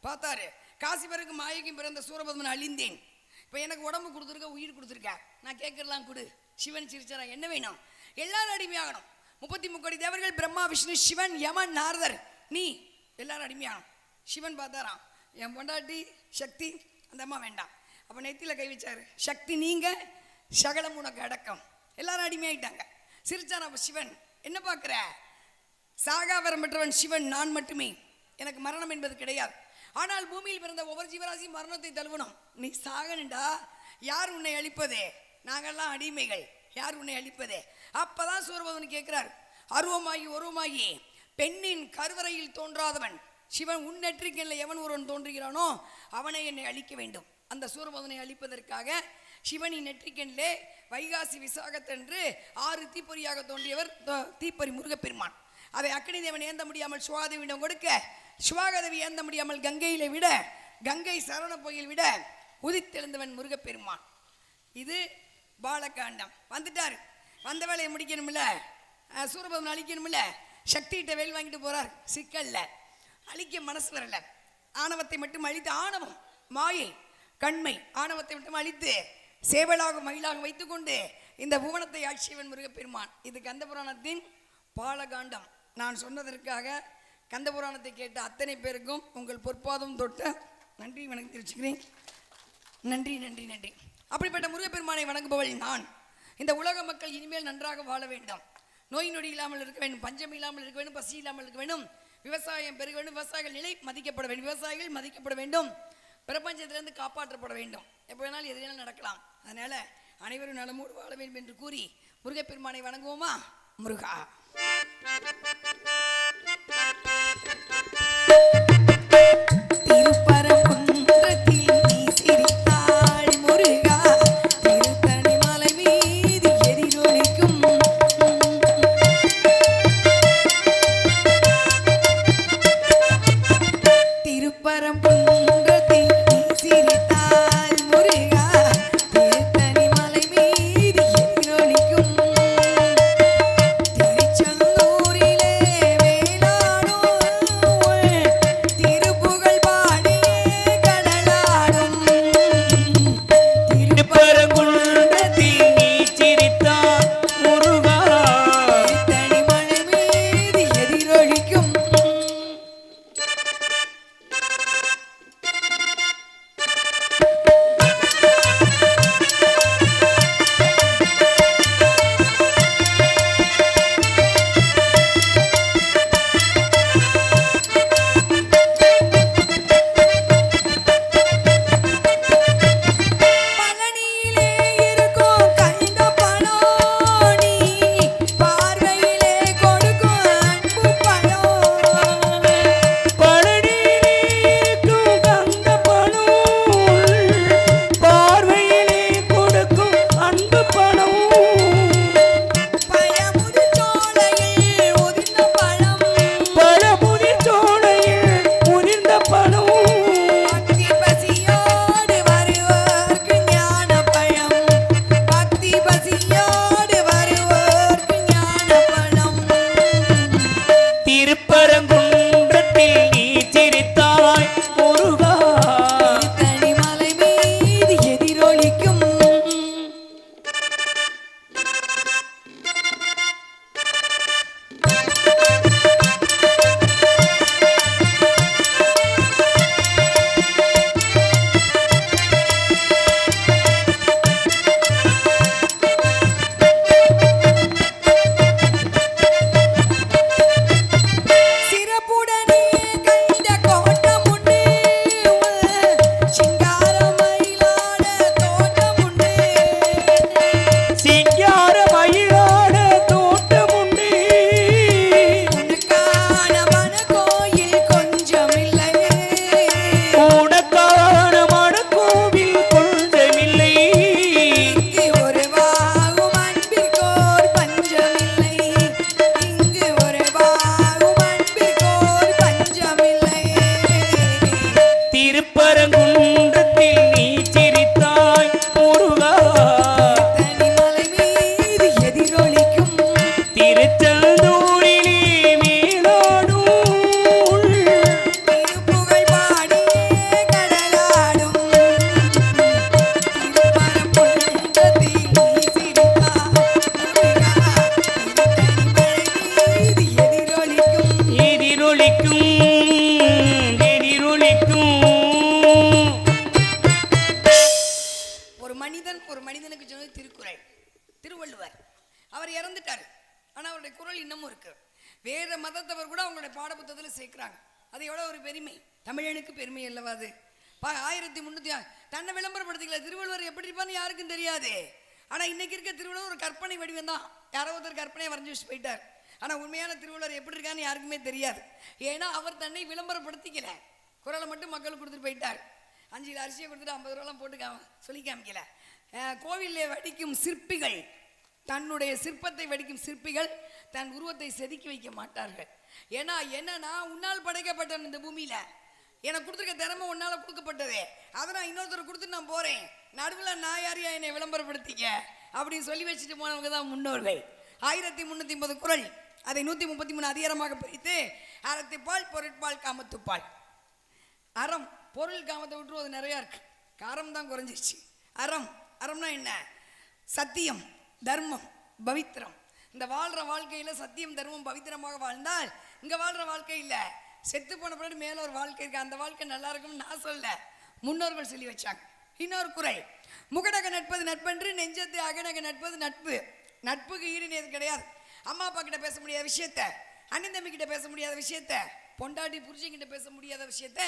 பார்த்தாரு, காசி வரைக்கு மாயைக்கும் பிறந்த சூரபத்மன் அழிந்தேன். இப்போ எனக்கு உடம்பு கொடுத்துருக்க, உயிர் கொடுத்துருக்க, நான் கேட்கறலாம் கொடு. சிவன் சிரிச்சாரா, என்ன வேணும்? எல்லாரும் அடிமையாகணும். 33 கோடி தேவர்கள், பிரம்மா விஷ்ணு சிவன் யமன் நாரதர், நீ எல்லாரும் அடிமையாகணும். சிவன் பார்த்தாராம், என் பொண்டாட்டி சக்தி அந்த அம்மா வேண்டாம். அப்போ நெத்தியில கை வச்சாரு, சக்தி நீங்க, சகலம் உனக்கு அடக்கம். எல்லாரும் அடிமையாயிட்டாங்க. சிரிச்சாரா. அப்போ சிவன், என்ன பார்க்குற? சாகாவரம் பெற்றவன் சிவன், நான் மட்டுமே, எனக்கு மரணம் என்பது கிடையாது. ஆனால் பூமியில் பிறந்த ஒவ்வொரு ஜீவராசி மரணத்தை தழுவணும். நீ சாகணுண்டா, யார் உன்னை அழிப்பதே? நாங்கள்லாம் அடிமைகள், யார் உன்னை அழிப்பதே? அப்பதான் சூரபத்மன் கேட்கிறார், உருவமாகி பெண்ணின் கருவறையில் தோன்றாதவன் சிவன், உன் நெற்றிக்கண்ணில் எவன் ஒருவன் தோன்றுகிறானோ அவனை என்னை அழிக்க வேண்டும். அந்த சூரபத்மனை அழிப்பதற்காக சிவனின் நெற்றிக்கண்ணிலே வைகாசி விசாகத்தன்று 6 தீப்பொறியாக தோன்றியவர் தீப்பொறி முருகப்பெருமான். அதை அக்னி தேவன் ஏந்த முடியாமல் சுவாதேவியிடம் கொடுக்க, சுவாகதேவி ஏந்த முடியாமல் கங்கையில விட, கங்கை சரவண பொய்யில் விட உதித்தெழுந்தவன் முருகப்பெருமான். இது பாலகாண்டம். வந்துட்டாரு, வந்த வேலையை முடிக்கணும்ல, சூரபத்மன் அழிக்கணும்ல. சக்திகிட்ட வேல் வாங்கிட்டு போறார், சிக்கல்ல அழிக்க மனசு வரல. ஆணவத்தை மட்டும் அழித்து, ஆணவம் மாயை கண்மை, ஆணவத்தை மட்டும் அழித்து சேவலாக மயிலாக வைத்துக்கொண்டு இந்த புவனத்தை ஆட்சியவன் முருகப்பெருமான். இது கந்த புராணத்தின் பாலகாண்டம். நான் சொன்னதற்காக கந்த புராணத்தை கேட்ட அத்தனை பேருக்கும் உங்கள் பொற்பாதம் தொட்ட நன்றி வணக்கம் தெரிவிச்சுக்கிறேன். நன்றி நன்றி நன்றி. அப்படிப்பட்ட முருகப்பெருமானை வணங்குபவள் நான். இந்த உலக மக்கள் இனிமேல் நன்றாக வாழ வேண்டும், நோய் நொடி இல்லாமல் இருக்க வேண்டும், பஞ்சம் இல்லாமல் இருக்க வேண்டும், பசி இல்லாமல் இருக்க வேண்டும், விவசாயம் பெருக வேண்டும், விவசாயிகள் நிலை மதிக்கப்பட வேண்டும், விவசாயிகள் மதிக்கப்பட வேண்டும், பிரபஞ்சத்திலிருந்து காப்பாற்றப்பட வேண்டும். எப்போ வேணாலும் எது வேணாலும் நடக்கலாம். அதனால அனைவரும் நலமோடு வாழ வேண்டும் என்று கூறி முருகப்பெருமானை வணங்குவோமா? முருகா. திருச்செந்தூரிலே வேற மதத்தவர் கூட அவங்களுடைய பாடப்புத்தகத்தில் சேர்க்கிறாங்க. அது எவ்வளோ ஒரு பெருமை, தமிழனுக்கு பெருமை அல்லவா அது. 1300 தன்னை விளம்பரப்படுத்திக்கல. திருவள்ளுவர் எப்படி இருப்பான்னு யாருக்கும் தெரியாது. ஆனால் இன்னைக்கு இருக்க திருவள்ளுவர் ஒரு கற்பனை வடிவம் தான். யாரோ ஒருத்தர் கற்பனையை வரைஞ்சி வச்சு போயிட்டார். ஆனால் உண்மையான திருவள்ளுவர் எப்படி இருக்கான்னு யாருக்குமே தெரியாது. ஏன்னா அவர் தன்னை விளம்பரப்படுத்திக்கல. குரலை மட்டும் மக்களுக்கு கொடுத்துட்டு போயிட்டார். 5 கிலோ அரிசியை கொடுத்துட்டு 50 ரூபாலாம் போட்டு சொல்லி காமிக்கல. கோவிலில் வடிக்கும் சிற்பிகள், தன்னுடைய சிற்பத்தை வடிக்கும் சிற்பிகள் தன் உருவத்தை செதுக்கி வைக்க மாட்டார்கள். ஏன்னா என்னன்னா, உன்னால் படைக்கப்பட்ட இந்த பூமியில எனக்கு கொடுத்துருக்க திறமை உன்னால கொடுக்கப்பட்டதே. அதை நான் இன்னொருத்தர் கொடுத்துட்டு நான் போறேன், நடுவில் நான் யாரையா என்னை விளம்பரப்படுத்திக்க அப்படின்னு சொல்லி வச்சுட்டு போனவங்க தான் முன்னோர்கள். 1350 குறள், அதை 133 அதிகாரமாக பிரித்து அறத்திப்பால், பொருட்பால், காமத்துப்பால். அறம், பொருள் காமத்தை விட்டுருவது நிறையா இருக்கு. காரம் தான் குறைஞ்சிருச்சு. அறம்னா என்ன? சத்தியம், தர்மம், பவித்திரம். இந்த வாழ்ற வாழ்க்கையில சத்தியம், தர்மம், பவித்திரமாக வாழ்ந்தால் இங்க வாழ்ற வாழ்க்கை இல்லை, செத்து போன பிறகு மேல ஒரு வாழ்க்கை இருக்கு. அந்த வாழ்க்கை நல்லா இருக்கும்னு நான் சொல்ல, முன்னோர்கள் சொல்லி வச்சாங்க. இன்னொரு குறை, முகநக நட்பது நட்பன்று, நெஞ்சத்தை அகநக நட்பது நட்பு. நட்புக்கு ஈடுநேது கிடையாது. அம்மா அப்பா கிட்ட பேச முடியாத விஷயத்த, அண்ணன் தம்பி கிட்ட பேச முடியாத விஷயத்த, பொண்டாட்டி புருஷன்கிட்ட பேச முடியாத விஷயத்த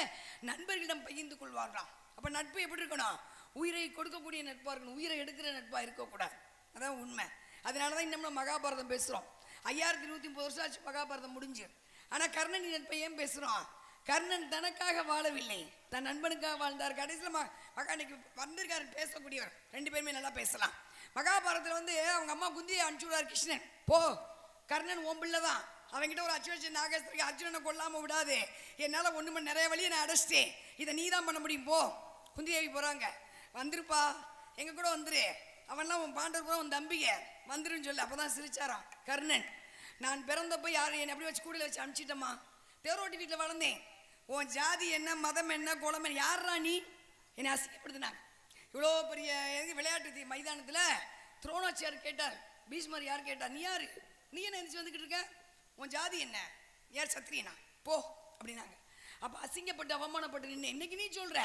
நண்பர்களிடம் பகிர்ந்து கொள்வார்களாம். அப்ப நட்பு எப்படி இருக்கணும்? உயிரை கொடுக்கக்கூடிய நட்பா இருக்கணும், உயிரை எடுக்கிற நட்பா இருக்கக்கூடாது. அதான் உண்மை. அதனாலதான் இன்னும் நம்ம மகாபாரதம் பேசுறோம். 5130 வருஷம் ஆச்சு மகாபாரதம் முடிஞ்சு. ஆனா கர்ணனின் நட்பை ஏன் பேசுறோம்? கர்ணன் தனக்காக வாழவில்லை, தன் நண்பனுக்காக வாழ்ந்தார். கடைசியில் மகானிக்கு வந்திருக்காரு பேசக்கூடியவர். 2 பேருமே நல்லா பேசலாம். மகாபாரதத்தில் அவங்க அம்மா குந்தியை அனுப்பிச்சுடுவார் கிருஷ்ணன். போ, கர்ணன் உன் பிள்ளை தான், அவன்கிட்ட ஒரு அச்சு வச்சு நாகேஸ்வரிக்கு அர்ஜுனனை கொல்லாம விடாது, என்னால் ஒன்று நிறைய வழியை நான் அடைச்சிட்டேன், இதை நீ தான் பண்ண முடியும், போ. குந்தியாகி போகிறாங்க. வந்துருப்பா, எங்கள் கூட வந்துரு, அவன்லாம் உன் பாண்டவர் உன் தம்பிக வந்துருன்னு சொல்லு. அப்போ தான் சிரிச்சாரான் கர்ணன். நான் பிறந்தப்போ யார் என்னை எப்படி வச்சு கூடையில் வச்சு அனுப்பிச்சிட்டம்மா, தேரோட்டி வீட்டில் வளர்ந்தேன், உன் ஜாதி என்ன, மதம் என்ன, குலம் என்ன, யாரா நீ என்னை அசிங்கப்படுத்தினாங்க. இவ்வளோ பெரிய விளையாட்டு மைதானத்தில் துரோணாச்சியார் கேட்டார், பீஷ்மர் யார் கேட்டார், நீ யாரு, நீ என்ன எந்திரிச்சு வந்துக்கிட்டு இருக்க, உன் ஜாதி என்ன, யார் சத்திரியனா, போ அப்படின்னாங்க. அப்போ அசிங்கப்பட்டு அவமானப்பட்டு நின்று இன்னைக்கு நீ சொல்ற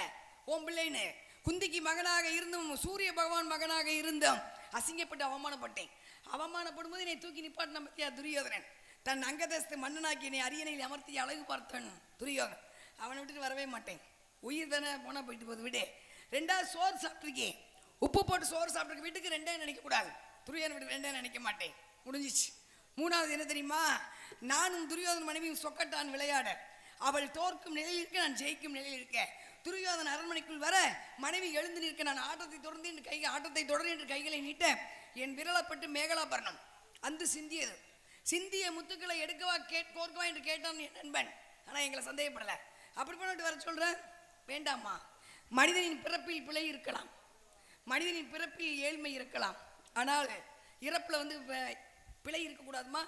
உன் பிள்ளைன்னு. குந்திக்கு மகனாக இருந்தும், சூரிய பகவான் மகனாக இருந்தும் அசிங்கப்பட்டு அவமானப்பட்டேன். அவமானப்படும் போது என்னை தூக்கி நிப்பாட்டின பத்தியா துரியோதனன். தன் அங்கதஸ்து மன்னனாக்கி என்னை அரியணையில் அமர்த்தி அழகு பார்த்தவன் துரியோதன். அவனை விட்டுட்டு வரவே மாட்டேன். உயிர் தானே போனா போயிட்டு போகுது, விடு. 2வது சோறு சாப்பிட்ருக்கேன், உப்பு போட்டு சோறு சாப்பிட்ருக்க, வீட்டுக்கு 2 நினைக்கக்கூடாது. துரியோதன் வீட்டுக்கு 2 நினைக்க மாட்டேன், முடிஞ்சிச்சு. 3வது என்ன தெரியுமா? நானும் துரியோதன் மனைவியும் சொக்கட்டான் விளையாட, அவள் தோற்கும் நிலையில் இருக்க, நான் ஜெயிக்கும் நிலையில் இருக்க. துரியோதன் அரண்மனைக்குள் வர மனைவி எழுந்து நிற்க, நான் ஆட்டத்தை தொடர்ந்து என்று கைகளை நீட்ட, என் விரலப்பட்டு மேகலாபரணம் அந்த சிந்தியது. சிந்திய முத்துக்களை எடுக்கவா கோர்க்கவா என்று கேட்டான் என் நண்பன். ஆனா எங்களை சந்தேகப்படலை. அப்படி பண்ணிட்டு வர சொல்றேன், வேண்டாமா. மனிதனின் பிறப்பில் பிழை இருக்கலாம், மனிதனின் பிறப்பில் ஏழ்மை இருக்கலாம், ஆனால் இறப்புல பிழை இருக்கக்கூடாதுமா.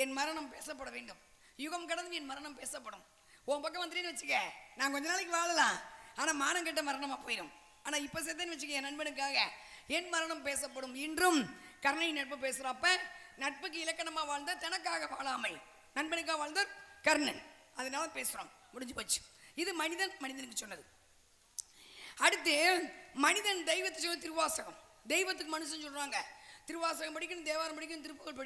என் மரணம் பேசப்பட வேண்டும், யுகம் கடந்து என் மரணம் பேசப்படும். உன் பக்கம் வந்துட்டேன்னு வச்சுக்க, நான் கொஞ்ச நாளைக்கு வாழலாம், ஆனால் மானம் கெட்ட மரணமா போயிடும். ஆனால் இப்போ செத்தேன்னு வச்சுக்க, என் நண்பனுக்காக என் மரணம் பேசப்படும். இன்றும் கர்ணனின் நட்பு பேசுகிறப்ப, நட்புக்கு இலக்கணமாக வாழ்ந்த தனக்காக வாழாமை, நண்பனுக்காக வாழ்ந்த கர்ணன், அதனால பேசுகிறோம், முடிஞ்சு போச்சு. இது மனிதனுக்கு சொன்னது. அடுத்து மனிதன் தெய்வத்தை சொல்லி திருவாசகம். தெய்வத்துக்கு மனுஷன் சொல்கிறாங்க, திருவாசகம் படிக்கணும், தேவாரம் படிக்கணும், திருப்புகழ்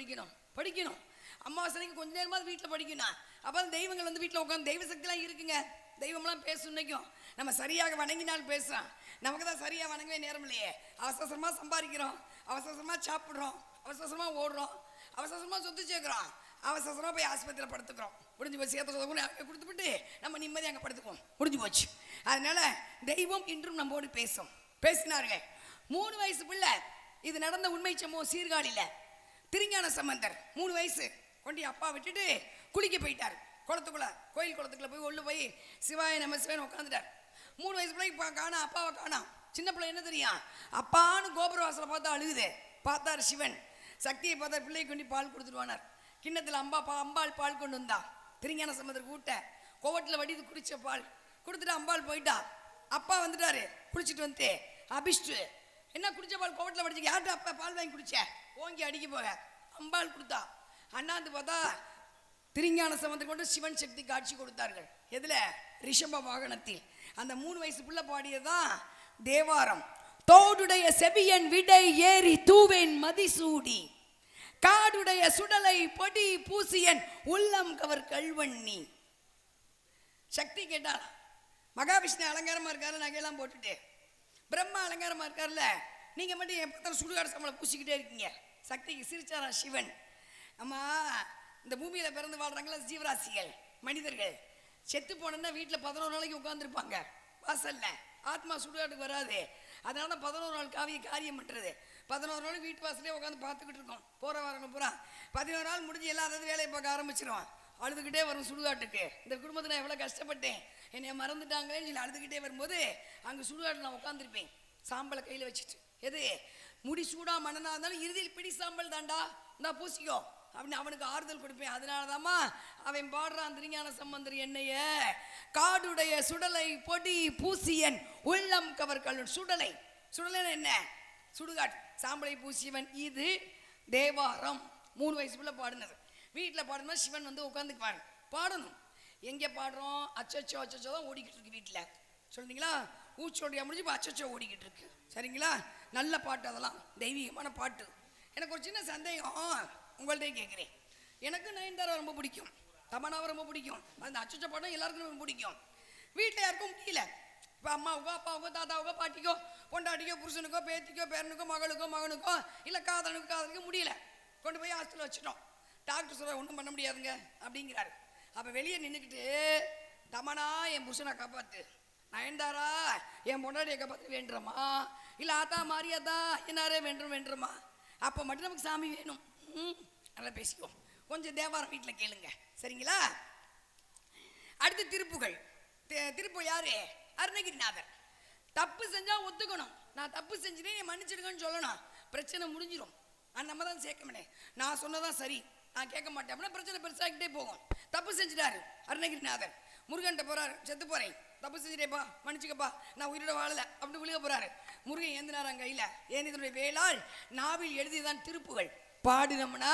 படிக்கணும். அமாவாசனைக்கு கொஞ்ச நேரமாவது வீட்டில் படிக்கணும். அப்போ தெய்வங்கள் வீட்டில் உட்காந்து, தெய்வ சக்திலாம் இருக்குங்க, தெய்வம்லாம் பேசும். இன்னைக்கும் நம்ம சரியாக வணங்கினால் பேசுகிறோம். நமக்கு தான் சரியாக வணங்கவே நேரம் இல்லையே. அவசரமாக சம்பாதிக்கிறோம், அவசரமாக சாப்பிட்றோம், அவசரமாக ஓடுறோம், அவசரமாக சொத்து சேர்க்குறோம், அவசரமாக போய் ஆஸ்பத்திரியில் படுத்துக்கிறோம். முடிஞ்சு போச்சு. சேர்த்து கொடுத்துட்டு நம்ம நிம்மதி அங்கே படுத்துக்குவோம், முடிஞ்சு போச்சு. அதனால தெய்வம் இன்றும் நம்மோடு பேசினார்கள். 3 வயசு பிள்ளை, இது நடந்த உண்மை சம்பவம். சீர்காழியில் திருஞான சம்பந்தர் 3 வயசு கொண்டு அப்பா விட்டுட்டு குளிக்க போயிட்டார். குளத்துக்குள்ள, கோயில் குளத்துக்குள்ள போய் உள்ள போய் சிவாய நம சிவாயன்னு உட்காந்துட்டார். 3 வயசு பிள்ளை காணா, அப்பாவை காணா. சின்ன பிள்ளை என்ன தெரியும், அப்பான்னு கோபுர வாசலை பார்த்தா அழுகுது. பார்த்தார் சிவன், சக்தியை பார்த்தார், பிள்ளையை கொண்டு பால் கொடுத்துருவானார். கிண்ணத்தில் அம்பாள் பால் கொண்டு வந்தா. திருஞான சம்பந்தர் கூட்ட கோவட்டில் வடிது குடிச்ச பால் கொடுத்துட்டு அம்பாள் போயிட்டா. அப்பா வந்துட்டாரு, குடிச்சிட்டு வந்துட்டு அபிஷ்டு, என்ன குடிச்ச பால் கோவட்டில் வடிச்சு, யார்கிட்ட அப்பா பால் வாங்கி குடிச்ச, ஓங்கி அடிக்க போக அம்பாள் கொடுத்தா. அண்ணாந்து பார்த்தா திருஞான சம்பந்தர் கொண்டு சிவன் சக்தி காட்சி கொடுத்தார்கள். எதுல? ரிஷப வாகனத்தில். அந்த 3 வயசு பிள்ளை பாடியதான் தேவாரம். தோடுடைய செவியன் விடை ஏறி தூவேன் மதிசூடி, காடுடைய சுடலை பொடி பூசியன் உள்ளம் கவர் கல்வண்ணி. சக்தி கேட்டாளா, மகாவிஷ்ணு அலங்காரமா இருக்காரு, நகையெல்லாம் போட்டுட்டு. பிரம்மா அலங்காரமா இருக்காருல்ல, நீங்க மட்டும் என் பத்திரம் சுடுகாடு சம்பளம் பூசிக்கிட்டே இருக்கீங்க. சக்திக்கு சிரிச்சாரா சிவன். அம்மா, இந்த பூமியில பிறந்து வாழ்றாங்களா ஜீவராசிகள், மனிதர்கள். செத்து போனோன்னா வீட்டில் 11 நாளைக்கு உட்காந்துருப்பாங்க வாசல்ல. ஆத்மா சுடுகாட்டுக்கு வராது. அதனால 11 நாள் காரியம் பண்ணுறது. 11 நாள் வீட்டு வாசலே உட்காந்து பார்த்துக்கிட்டு இருக்கோம். போகிற வரவங்க பூரா 11 நாள் முடிஞ்சு எல்லாம் அதாவது வேலையை பார்க்க ஆரம்பிச்சிடும். அழுதுகிட்டே வரும் சுடுகாட்டுக்கு. இந்த குடும்பத்தை நான் எவ்வளோ கஷ்டப்பட்டேன், என்னை மறந்துட்டாங்களேன்னு சொல்லி அழுதுகிட்டே வரும்போது அங்கே சுடுகாட்டில் நான் உட்காந்துருப்பேன் சாம்பலை கையில் வச்சுட்டு. எது முடி சூடா மன்னனா இருந்தாலும் இறுதியில் பிடி சாம்பல் தாண்டா, நான் பூசிக்கோ அப்படின்னு அவனுக்கு ஆறுதல் கொடுப்பேன். அதனாலதாம்மா அவன் பாடுறான் திருஞான சம்பந்தர் என்னைய காடுடைய சுடலை பொடி பூசியன் உள்ளம் கவர் கல்வன். சுடலை, சுடலை என்ன, சுடுகாட்டு சாம்பலை பூசியவன். இது தேவாரம் 3 வயசு பிள்ளை பாடுனது. வீட்டில் பாடுனா சிவன் வந்து உட்காந்து பாடணும். எங்கே பாடுறோம், அச்சச்சோ அச்சச்சோ தான் ஓடிக்கிட்டு இருக்கு வீட்டில். சொல்றீங்களா, ஊச்சோடியா முடிஞ்சு இப்போ அச்சச்சோ ஓடிக்கிட்டு இருக்கு. சரிங்களா, நல்ல பாட்டு, அதெல்லாம் தெய்வீகமான பாட்டு. எனக்கு ஒரு சின்ன சந்தேகம் உங்கள்கிட்ட கேட்குறேன். எனக்கு நயன்தாரா ரொம்ப பிடிக்கும், தமன்னாவை ரொம்ப பிடிக்கும். அந்த அச்சச்சோ பாட்டம் எல்லாருக்கும் ரொம்ப பிடிக்கும். வீட்டில் யாருக்கும் முடியல. இப்போ அம்மாவுக்கோ அப்பாவுக்கோ தாத்தாவுக்கோ பாட்டிக்கோ பொண்டாட்டிக்கோ புருஷனுக்கோ பேத்திக்கோ பேரனுக்கோ மகளுக்கோ மகனுக்கோ இல்லை காதலுக்கோ முடியல. கொண்டு போய் ஹாஸ்டலில் வச்சுட்டோம். டாக்டர் சொல்ல ஒன்றும் பண்ண முடியாதுங்க அப்படிங்கிறாரு. அப்போ வெளியே நின்றுக்கிட்டு தமனா என் புருஷனை காப்பாற்று, நயன்தாரா என் பொண்டாட்டியை காப்பாற்று வேண்டுறமா, இல்லை ஆத்தா மாரியாத்தா என்னாரே வேண்டுறமா. அப்போ மட்டும் நமக்கு சாமி வேணும். நல்லா பேசிக்கோ. கொஞ்சம் தேவாரம் வீட்டில் கேளுங்க, சரிங்களா? அடுத்து திருப்புகள். திருப்பு யாரு, அருணகிரிநாதர். தப்பு செஞ்சா ஒத்துக்கணும், நான் தப்பு செஞ்சுட்டேன் நீ மன்னிச்சிடுங்கன்னு சொல்லணும். பிரச்சனை முடிஞ்சிடும். நம்ம தான் சேர்க்கமனே, நான் சொன்னதான் சரி, நான் கேட்க மாட்டேன் அப்படின்னா பிரச்சனை பெருசாகிட்டே போகும். தப்பு செஞ்சுட்டாரு அருணகிரிநாதர். முருகன்ட்ட போறாரு, செத்து போறேன், தப்பு செஞ்சுட்டேப்பா மன்னிச்சுக்கப்பா, நான் உயிரோட வாழல அப்படி விழுக போறாரு. முருகன் ஏந்தினாரான் கையில, ஏந்தினுடைய வேளால் நாவில் எழுதியதான் திருப்புகள். பாடினோம்னா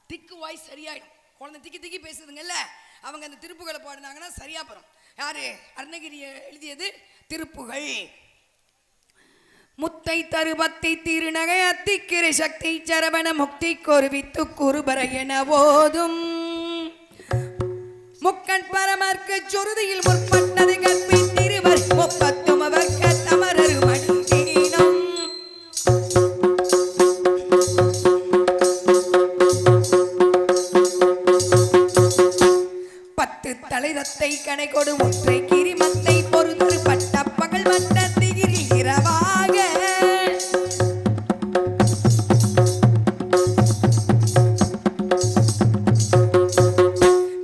திக்கு வாய் சரியாயிடும். குழந்தை திக்கி திக்கி பேசுதுங்கல்ல, அவங்க அந்த திருப்புகளை பாடினாங்கன்னா சரியா போறோம். யாரு, அருணகிரி எழுதியது திருப்புகள். முத்தை தருபத்தை திருநகை அத்திக்கிரை சக்தி சரவண முக்தி கொருவித்து குருபர என போதும் முக்கண் பரமர்க்கு சுருதியில் முற்பட்டது கற்பி திருவர் முப்பத்தும் அவர்க்க தமரரு மணிதீனம். பத்து தலைதத்தை கணை கொடு ஒற்றை கிரிமத்தை பொறுத்தரு பட்ட பகல் மட்ட திகிரி இரவாக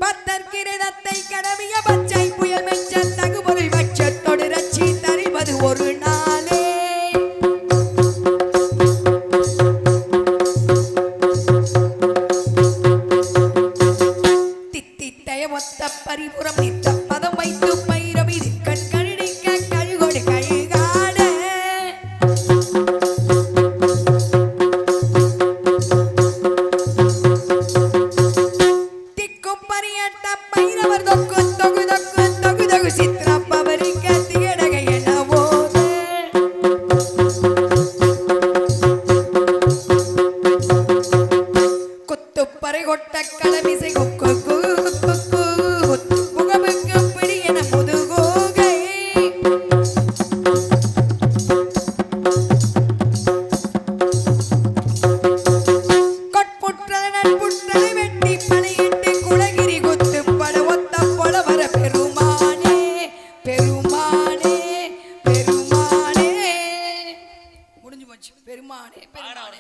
பத்தற்கிரதத்தை கடவிய பச்சை புயல் மெச்ச தகுபொருள் வச்சத்தொடு ரச்சி தருவது ஒரு நாளே. தித்தித்தய ஒத்த பரிபுறம் நித்த பதம் வைத்து பைரவி கண்கழிக்க கழுகொடு கழுகாட திக்கு பரியட்ட பைரவர் தொக்கு தொகு தொக்கு தொகு தொகு சித்திரப்பவரிக்க திகடக என போது குத்துப்பறை கொட்ட களமிசை கொக்கு முகமுக்கு பிடி என முதுகோகை கொட்புற்றல நட்புற்றலை வெட்டி பனையிட்டு குலகிரி குத்து பட ஒத்த பொலவர பெருமானே பெருமானே பெருமானே. முடிஞ்சு போச்சு. பெருமானே பெருமானே.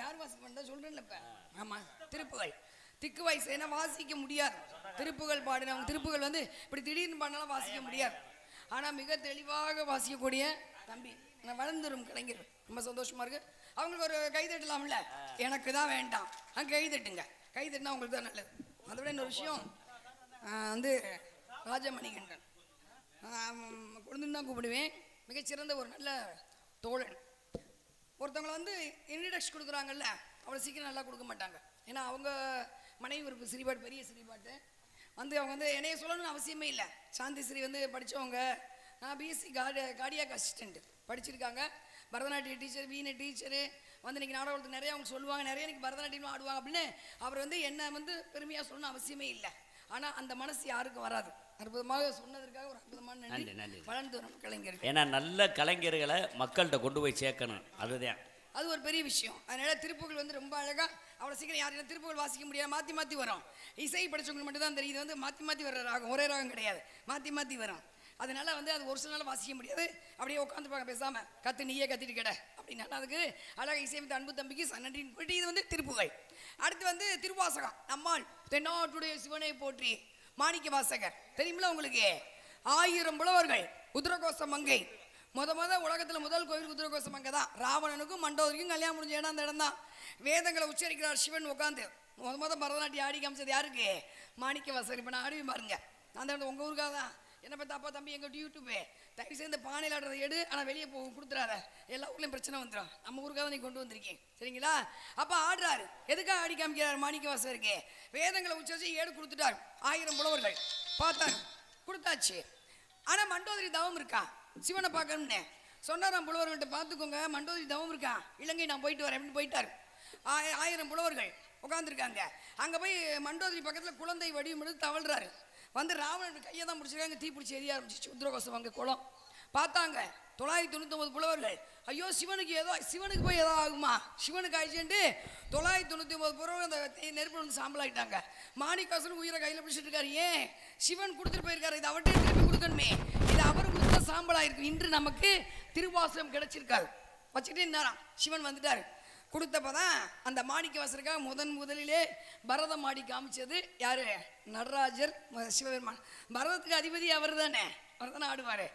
யார் வாசிக்க பண்ண சொல்றேன்ல இப்ப. ஆமா, திருப்புகள் திக்கு வயசு ஏன்னா வாசிக்க முடியாது. திருப்புகள் பாடினவங்க திருப்புகள் வந்து இப்படி திடீர்னு பாடினாலும் வாசிக்க முடியாது. ஆனா மிக தெளிவாக வாசிக்கக்கூடிய தம்பி நான் வளர்ந்துரும் கலைஞர். ரொம்ப சந்தோஷமா இருக்கு. அவங்களுக்கு ஒரு கைதட்டலாம்ல, எனக்கு தான் வேண்டாம், கைதட்டுங்க. கைதட்டினா உங்களுக்கு தான் நல்லது. அதை விட இன்னொரு விஷயம் வந்து ராஜமணிகண்டன் கொழுந்துன்னு தான் கூப்பிடுவேன். மிகச்சிறந்த ஒரு நல்ல தோழன். ஒருத்தவங்களை வந்து இன்ட்ரடக்ஷன் கொடுக்குறாங்கல்ல, அவ்வளோ சீக்கிரம் நல்லா கொடுக்க மாட்டாங்க. ஏன்னா அவங்க மனைவி ஒரு சிறிபாட்டு, பெரிய சிறிபாட்டு வந்து அவங்க வந்து என்னைய சொல்லணும்னு அவசியமே இல்லை. சாந்தி ஸ்ரீ வந்து படித்தவங்க. நான் பிஎஸ்சி கார்டியாக் அசிஸ்டண்ட் படிச்சிருக்காங்க. பரதநாட்டிய டீச்சர், வீணை டீச்சரு, வந்து இன்னைக்கு நாடகத்துக்கு நிறைய அவங்க சொல்லுவாங்க, நிறைய இன்னைக்கு பரதநாட்டியம் ஆடுவாங்க அப்படின்னு. அவர் வந்து என்ன வந்து பெருமையாக சொல்லணும் அவசியமே இல்லை. ஆனால் அந்த மனசு யாருக்கும் வராது. அற்புதமாக சொன்னதற்காக ஒரு அற்புதமான நன்றி. வளர்ந்து வரும் கலைஞர்கள். ஏன்னா நல்ல கலைஞர்களை மக்கள்கிட்ட கொண்டு போய் சேர்க்கணும், அதுதான் அது ஒரு பெரிய விஷயம். அதனால திருப்புகள் வந்து ரொம்ப அழகா, அவ்வளோ சீக்கிரம் யாரும் திருப்புகள் வாசிக்க முடியாது, மாற்றி மாற்றி வரும். இசை படிச்சவங்களுக்கு மட்டும் தான் தெரியுது, வந்து மாற்றி மாற்றி வர்ற ராகம் ஒரே ராகம் கிடையாது, மாற்றி மாற்றி வரும். அதனால வந்து அது ஒரு சில நாள் வாசிக்க முடியாது. அப்படியே உட்காந்துப்பாங்க பேசாம, கத்து நீயே கத்திட்டு கிட அப்படின்னா. அதுக்கு அழகாக இசையமைத்த அன்பு தம்பிக்கு நன்றின்னு போயிட்டு இது வந்து திருப்புகை. அடுத்து வந்து திருவாசகம். நம்மால் தென்னாட்டுடைய சிவனை போற்றி மாணிக்க வாசகர் தெரியுமில்ல உங்களுக்கு. 1000 புலவர்கள். உதிரகோச மங்கை முத உலகத்தில் முதல் கோவில் உதிரகோச மங்கை தான். ராவணனுக்கும் மண்டோதரிக்கும் கல்யாணம் முடிஞ்ச இடம் அந்த இடம் தான். வேதங்களை உச்சரிக்கிறார் சிவன் உட்காந்து. முத பரதநாட்டியம் ஆடி காமிச்சது யாருக்கு? மாணிக்க வாசகர். இப்போ நான் ஆடி பாருங்க. அந்த இடம் உங்கள் ஊருக்காக தான். என்ன பார்த்தா அப்பா தம்பி எங்கள் யூடியூப்பு தயவு செய்து பானையில் ஆடுறதை எடு, ஆனால் வெளியே கொடுத்துறாத, எல்லா ஊர்லேயும் பிரச்சனை வந்துடும். நம்ம ஊருக்காக நீ கொண்டு வந்திருக்கேன் சரிங்களா. அப்போ ஆடுறாரு. எதுக்காக ஆடி காமிக்கிறார் மாணிக்க வாசகருக்கு? வேதங்களை உச்சரிச்சு ஏடு கொடுத்துட்டார். 1000 புலவர்கள் பார்த்தார், கொடுத்தாச்சு. ஆனால் மண்டோதரி தவம் இருக்கா சிவனை பார்க்கணும்னு சொன்னாராம். புலவர்கள்ட்ட பார்த்துக்கோங்க, மண்டோதரி தவம் இருக்கா. இலங்கை நான் போயிட்டு வரேன் அப்படின்னு போயிட்டார். 1000 புலவர்கள் உட்காந்துருக்காங்க. அங்கே போய் மண்டோதரி பக்கத்தில் குழந்தை வடிவம் எடுத்து தவழ்றாரு. வந்து ராவணன் கையை தான் பிடிச்சிருக்காங்க. தீ பிடிச்சி எரிய ஆரம்பிச்சிச்சு உத்ரகோசம் அங்கே குளம். பார்த்தாங்க 999 புலவர்கள். ஐயோ சிவனுக்கு போய் ஏதோ ஆகுமா, சிவனுக்கு ஆயிடுச்சுட்டு 999 புலவர்கள் அந்த நெருப்பு வந்து சாம்பல் ஆகிட்டாங்க. மாணிக்காசன் உயிரை கையில் பிடிச்சிட்டு இருக்காரு. ஏன்? சிவன் கொடுத்துட்டு போயிருக்காரு, இது அவர்கிட்ட திருப்பி கொடுக்கணுமே. இது அவர் கொடுத்தா சாம்பல் ஆயிருக்கு. இன்று நமக்கு திருவாசகம் கிடைச்சிருக்காரு. வச்சுக்கிட்டே இருந்தாராம். சிவன் வந்துட்டாரு. கொடுத்தப்பதான் அந்த மாணிக்க வாசகருக்காக முதலிலே பரதம் ஆடி காமிச்சது யாரு? நடராஜர் சிவபெருமான். பரதத்துக்கு அதிபதி அவர் தானே, அவர் தானே ஆடுவார்.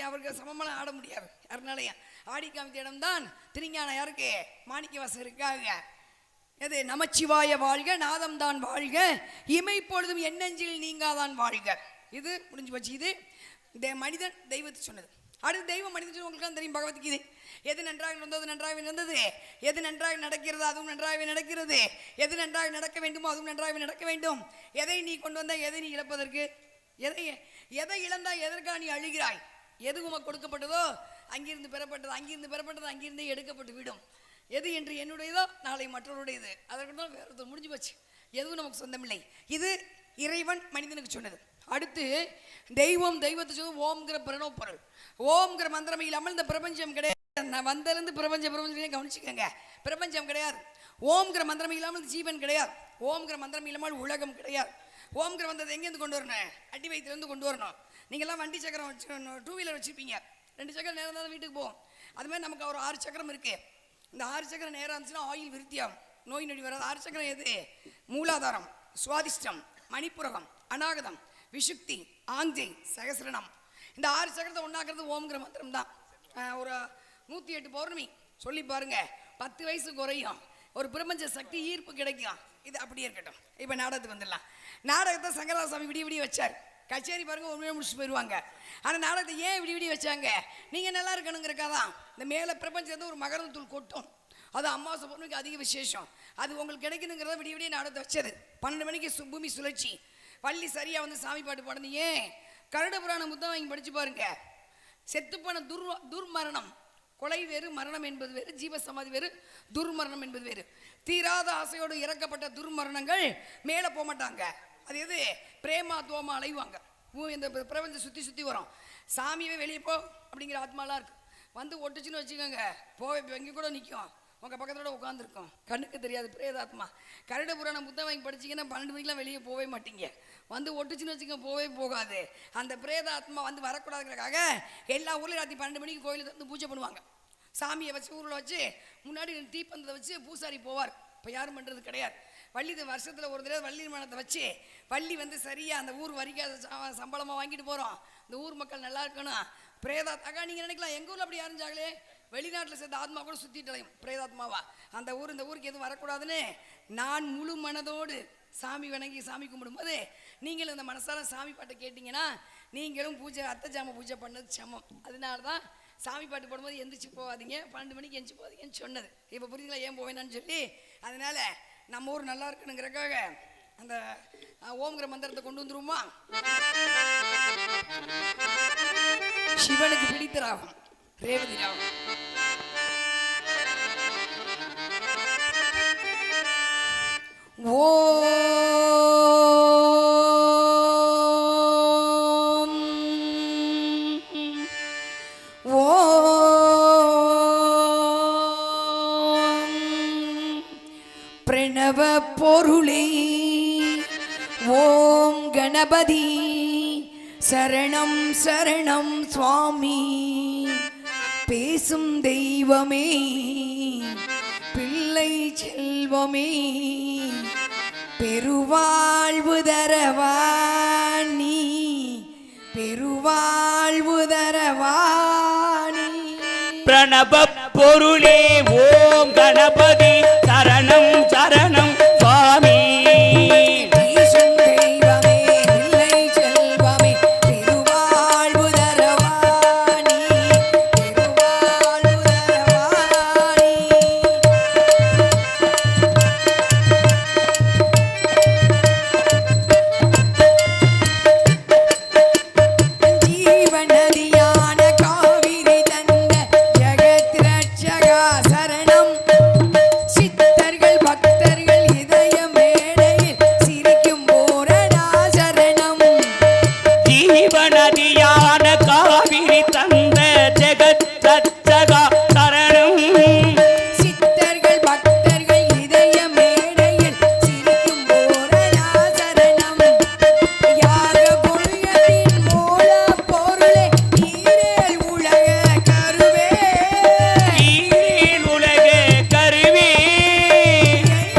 அவருக்கு சமமெல்லாம் ஆட முடியாது யாருனாலையும். ஆடி காமித்த இடம் தான் திருஞான யாருக்கு? மாணிக்க வாசகருக்காக. எது? நமச்சிவாய வாழ்க, நாதம் தான் வாழ்க, இமைப்பொழுதும் எண்ணெஞ்சில் நீங்காதான் வாழ்க. இது முடிஞ்சு போச்சு. இது மனிதன் தெய்வத்தை சொன்னது. அடுத்து தெய்வம் மனிதன் உங்களுக்கு தெரியும் பகவத்கீதை. எது நன்றாக நடந்தது நன்றாகவே நடந்தது, எது நன்றாக நடக்கிறது அதுவும் நன்றாகவே நடக்கிறது, எது நன்றாக நடக்க வேண்டுமோ அதுவும் நன்றாகவே நடக்க வேண்டும். எதை நீ கொண்டு வந்தால் எதை நீ இழப்பதற்கு, எதை இழந்தால் எதற்காக நீ அழுகிறாய். எது உமக்கு கொடுக்கப்பட்டதோ அங்கிருந்து பெறப்பட்டது, அங்கிருந்தே எடுக்கப்பட்டு விடும். எது என்று என்னுடையதோ நாளை மற்றவருடையது. அதற்கு தான் வேறு முடிஞ்சு போச்சு. எதுவும் நமக்கு சொந்தமில்லை. இது இறைவன் மனிதனுக்கு சொன்னது. அடுத்து தெய்வத்தை சொல்லி ஓம்ங்கிற பிரணவ பொருள். ஓம்ங்கிற மந்திரம் இல்லாமல் இந்த பிரபஞ்சம் கிடையாது. நான் வந்திருந்து பிரபஞ்சம் கவனிச்சுக்கோங்க. பிரபஞ்சம் கிடையாது. ஓம்ங்கிற மந்திரம் இல்லாமல் ஜீவன் கிடையாது. ஓம்ங்கிற மந்திரம் இல்லாமல் உலகம் கிடையாது. ஓம்ங்கிற மந்திரத்தை எங்கேருந்து கொண்டு வரணும்? அடி வயிற்றுலேருந்து கொண்டு வரணும். நீங்கள்லாம் வண்டி சக்கரம் வச்சு 2 வீலர் வச்சுருப்பீங்க. 2 சக்கரம் நேரம் தான் வீட்டுக்கு போகும். அது மாதிரி நமக்கு ஒரு 6 சக்கரம் இருக்குது. இந்த 6 சக்கரம் நேரம் இருந்துச்சுன்னா ஆயில் விருத்தியாகும், நோய் நொடி வராது. 6 சக்கரம் எது? மூலாதாரம், சுவாதிஷ்டம், மணிப்புரகம், அநாகதம், விசுக்தி, ஆஞ்சை, சகசிரணம். இந்த 6 சக்கரத்தை ஒன்றாக்குறது ஓம்ங்கிற மந்திரம் தான். ஒரு 108 பௌர்ணமி சொல்லி பாருங்க, 10 வயசு குறையும், ஒரு பிரபஞ்ச சக்தி ஈர்ப்பு கிடைக்கும். இது அப்படியே இருக்கட்டும். இப்போ நாடகத்துக்கு வந்துடலாம். நாடகத்தை சங்கரதாசாமி விடிய வச்சார். கச்சேரி பாருங்க, உண்மையாக முடிச்சுட்டு போயிடுவாங்க. ஆனால் நாடகத்தை ஏன் விடிய வச்சாங்க? நீங்கள் நல்லா இருக்கணுங்கிறக்காதான். இந்த மேலே பிரபஞ்சத்துலேருந்து ஒரு மகரந்த தூள் கொட்டும். அது அமாவாசை பௌர்ணமிக்கு அதிக விசேஷம். அது உங்களுக்கு கிடைக்கணுங்கிறத விடிய நாடகத்தை வச்சது. 12 மணிக்கு பூமி சுழற்சி. வள்ளி சரியா வந்து சாமி பாட்டு பாடுது. ஏன்? கருட புராணம் புத்தகம் வாங்கி படிச்சு பாருங்க. செத்துப்போன துர்மரணம், கொலை வேறு, மரணம் என்பது வேறு, ஜீவசமாதி வேறு, துர்மரணம் என்பது வேறு. தீராத ஆசையோடு இறக்கப்பட்ட துர்மரணங்கள் மேலே போக மாட்டாங்க. அது எது? பிரேமா தோமா அலைவாங்க. இந்த பிரபஞ்சம் சுற்றி வரும். சாமியவே வெளியே போ அப்படிங்கிற ஆத்மாலாம் இருக்கு. வந்து ஒட்டுச்சுன்னு வச்சுக்கோங்க, போய் எங்கே கூட நிற்கும், உங்கள் பக்கத்தோட உட்காந்துருக்கோம், கண்ணுக்கு தெரியாது பிரேதாத்மா. கருட புராணம் புத்தகம் வாங்கி படிச்சிங்கன்னா 12 மணிக்கெலாம் வெளியே போகவே மாட்டீங்க. வந்து ஒட்டுச்சுன்னு வச்சுக்கோங்க, போகவே போகாது. அந்த பிரேதாத்மா வந்து வரக்கூடாதுங்கிறதுக்காக எல்லா ஊர்லேயும் ராத்திரி 12 மணிக்கு கோயிலுக்கு வந்து பூஜை பண்ணுவாங்க. சாமியை வச்சு ஊரில் வச்சு முன்னாடி தீப்பந்தத்தை வச்சு பூசாரி போவார். இப்போ யாரும் பண்ணுறது கிடையாது. வள்ளி வருஷத்தில் ஒரு தடவை வள்ளி நிர்மாணத்தை வச்சு வள்ளி வந்து சரியாக அந்த ஊர் வரிக்காத சம்பளமாக வாங்கிட்டு போகிறோம். இந்த ஊர் மக்கள் நல்லா இருக்கணும். பிரேதாத்மா நீங்கள் நினைக்கலாம் எங்கள் ஊரில் அப்படி யாரும் ஜாகலே, வெளிநாட்டில் சேர்ந்த ஆத்மா கூட சுற்றிட்டு அலையும் பிரேதாத்மாவா. அந்த ஊர் இந்த ஊருக்கு எதுவும் வரக்கூடாதுன்னு நான் முழு மனதோடு சாமி வணங்கி சாமி கும்பிடும்போது நீங்களும் இந்த மனசார சாமி பாட்டை கேட்டிங்கன்னா நீங்களும் பூஜை அத்தை ஜாம பூஜை பண்ணது சமம். அதனால தான் சாமி பாட்டு போடும்போது எந்திரிச்சு போகாதீங்க, 12 மணிக்கு எந்திரிச்சு போகாதீங்கன்னு சொன்னது. இப்போ புரியுதுங்களா ஏன் போவேனான்னு சொல்லி. அதனால நம்ம ஊர் நல்லா இருக்கணுங்கிறக்காக அந்த ஓம்ங்கிற மந்திரத்தை கொண்டு வந்துருவோமா? சிவனுக்கு பிடித்த ராகம் ரேவதி ராகம். ஓம் ஓம் பிரணவ பொருளே ஓம் கணபதி சரணம் சரணம் சுவாமி பேசும் தெய்வமே பிள்ளை செல்வமே பெருவாழ்வு தரவாணி பெருவாழ்வு தரவாணி பிரணவ பொருளே ஓம் கணபதி சரணம் சரணம் சுவாமி பேசும் தெய்வமே பிள்ளை செல்வமே பெருவாழ்வு தரவாணி பெருவாழ்வு தரவாணி ஜீவநதியான காவிரி தந்த ஜெகத் ரட்சகா சரணம் சித்தர்கள் பக்தர்கள் இதய மேடையில் சிரிக்கும் போரடா சரணம் ஜீவநதியான காவிரி தந்த ஜெகத் ரட்சகா சரணம் சித்தர்கள் பக்தர்கள் இதய மேடையில் சிரிக்கும் போரடா சரணம் யாக கொள்கையின் மூல பொருளே ஈரேல் உலக கருவே ஈரேல் உலக கருவே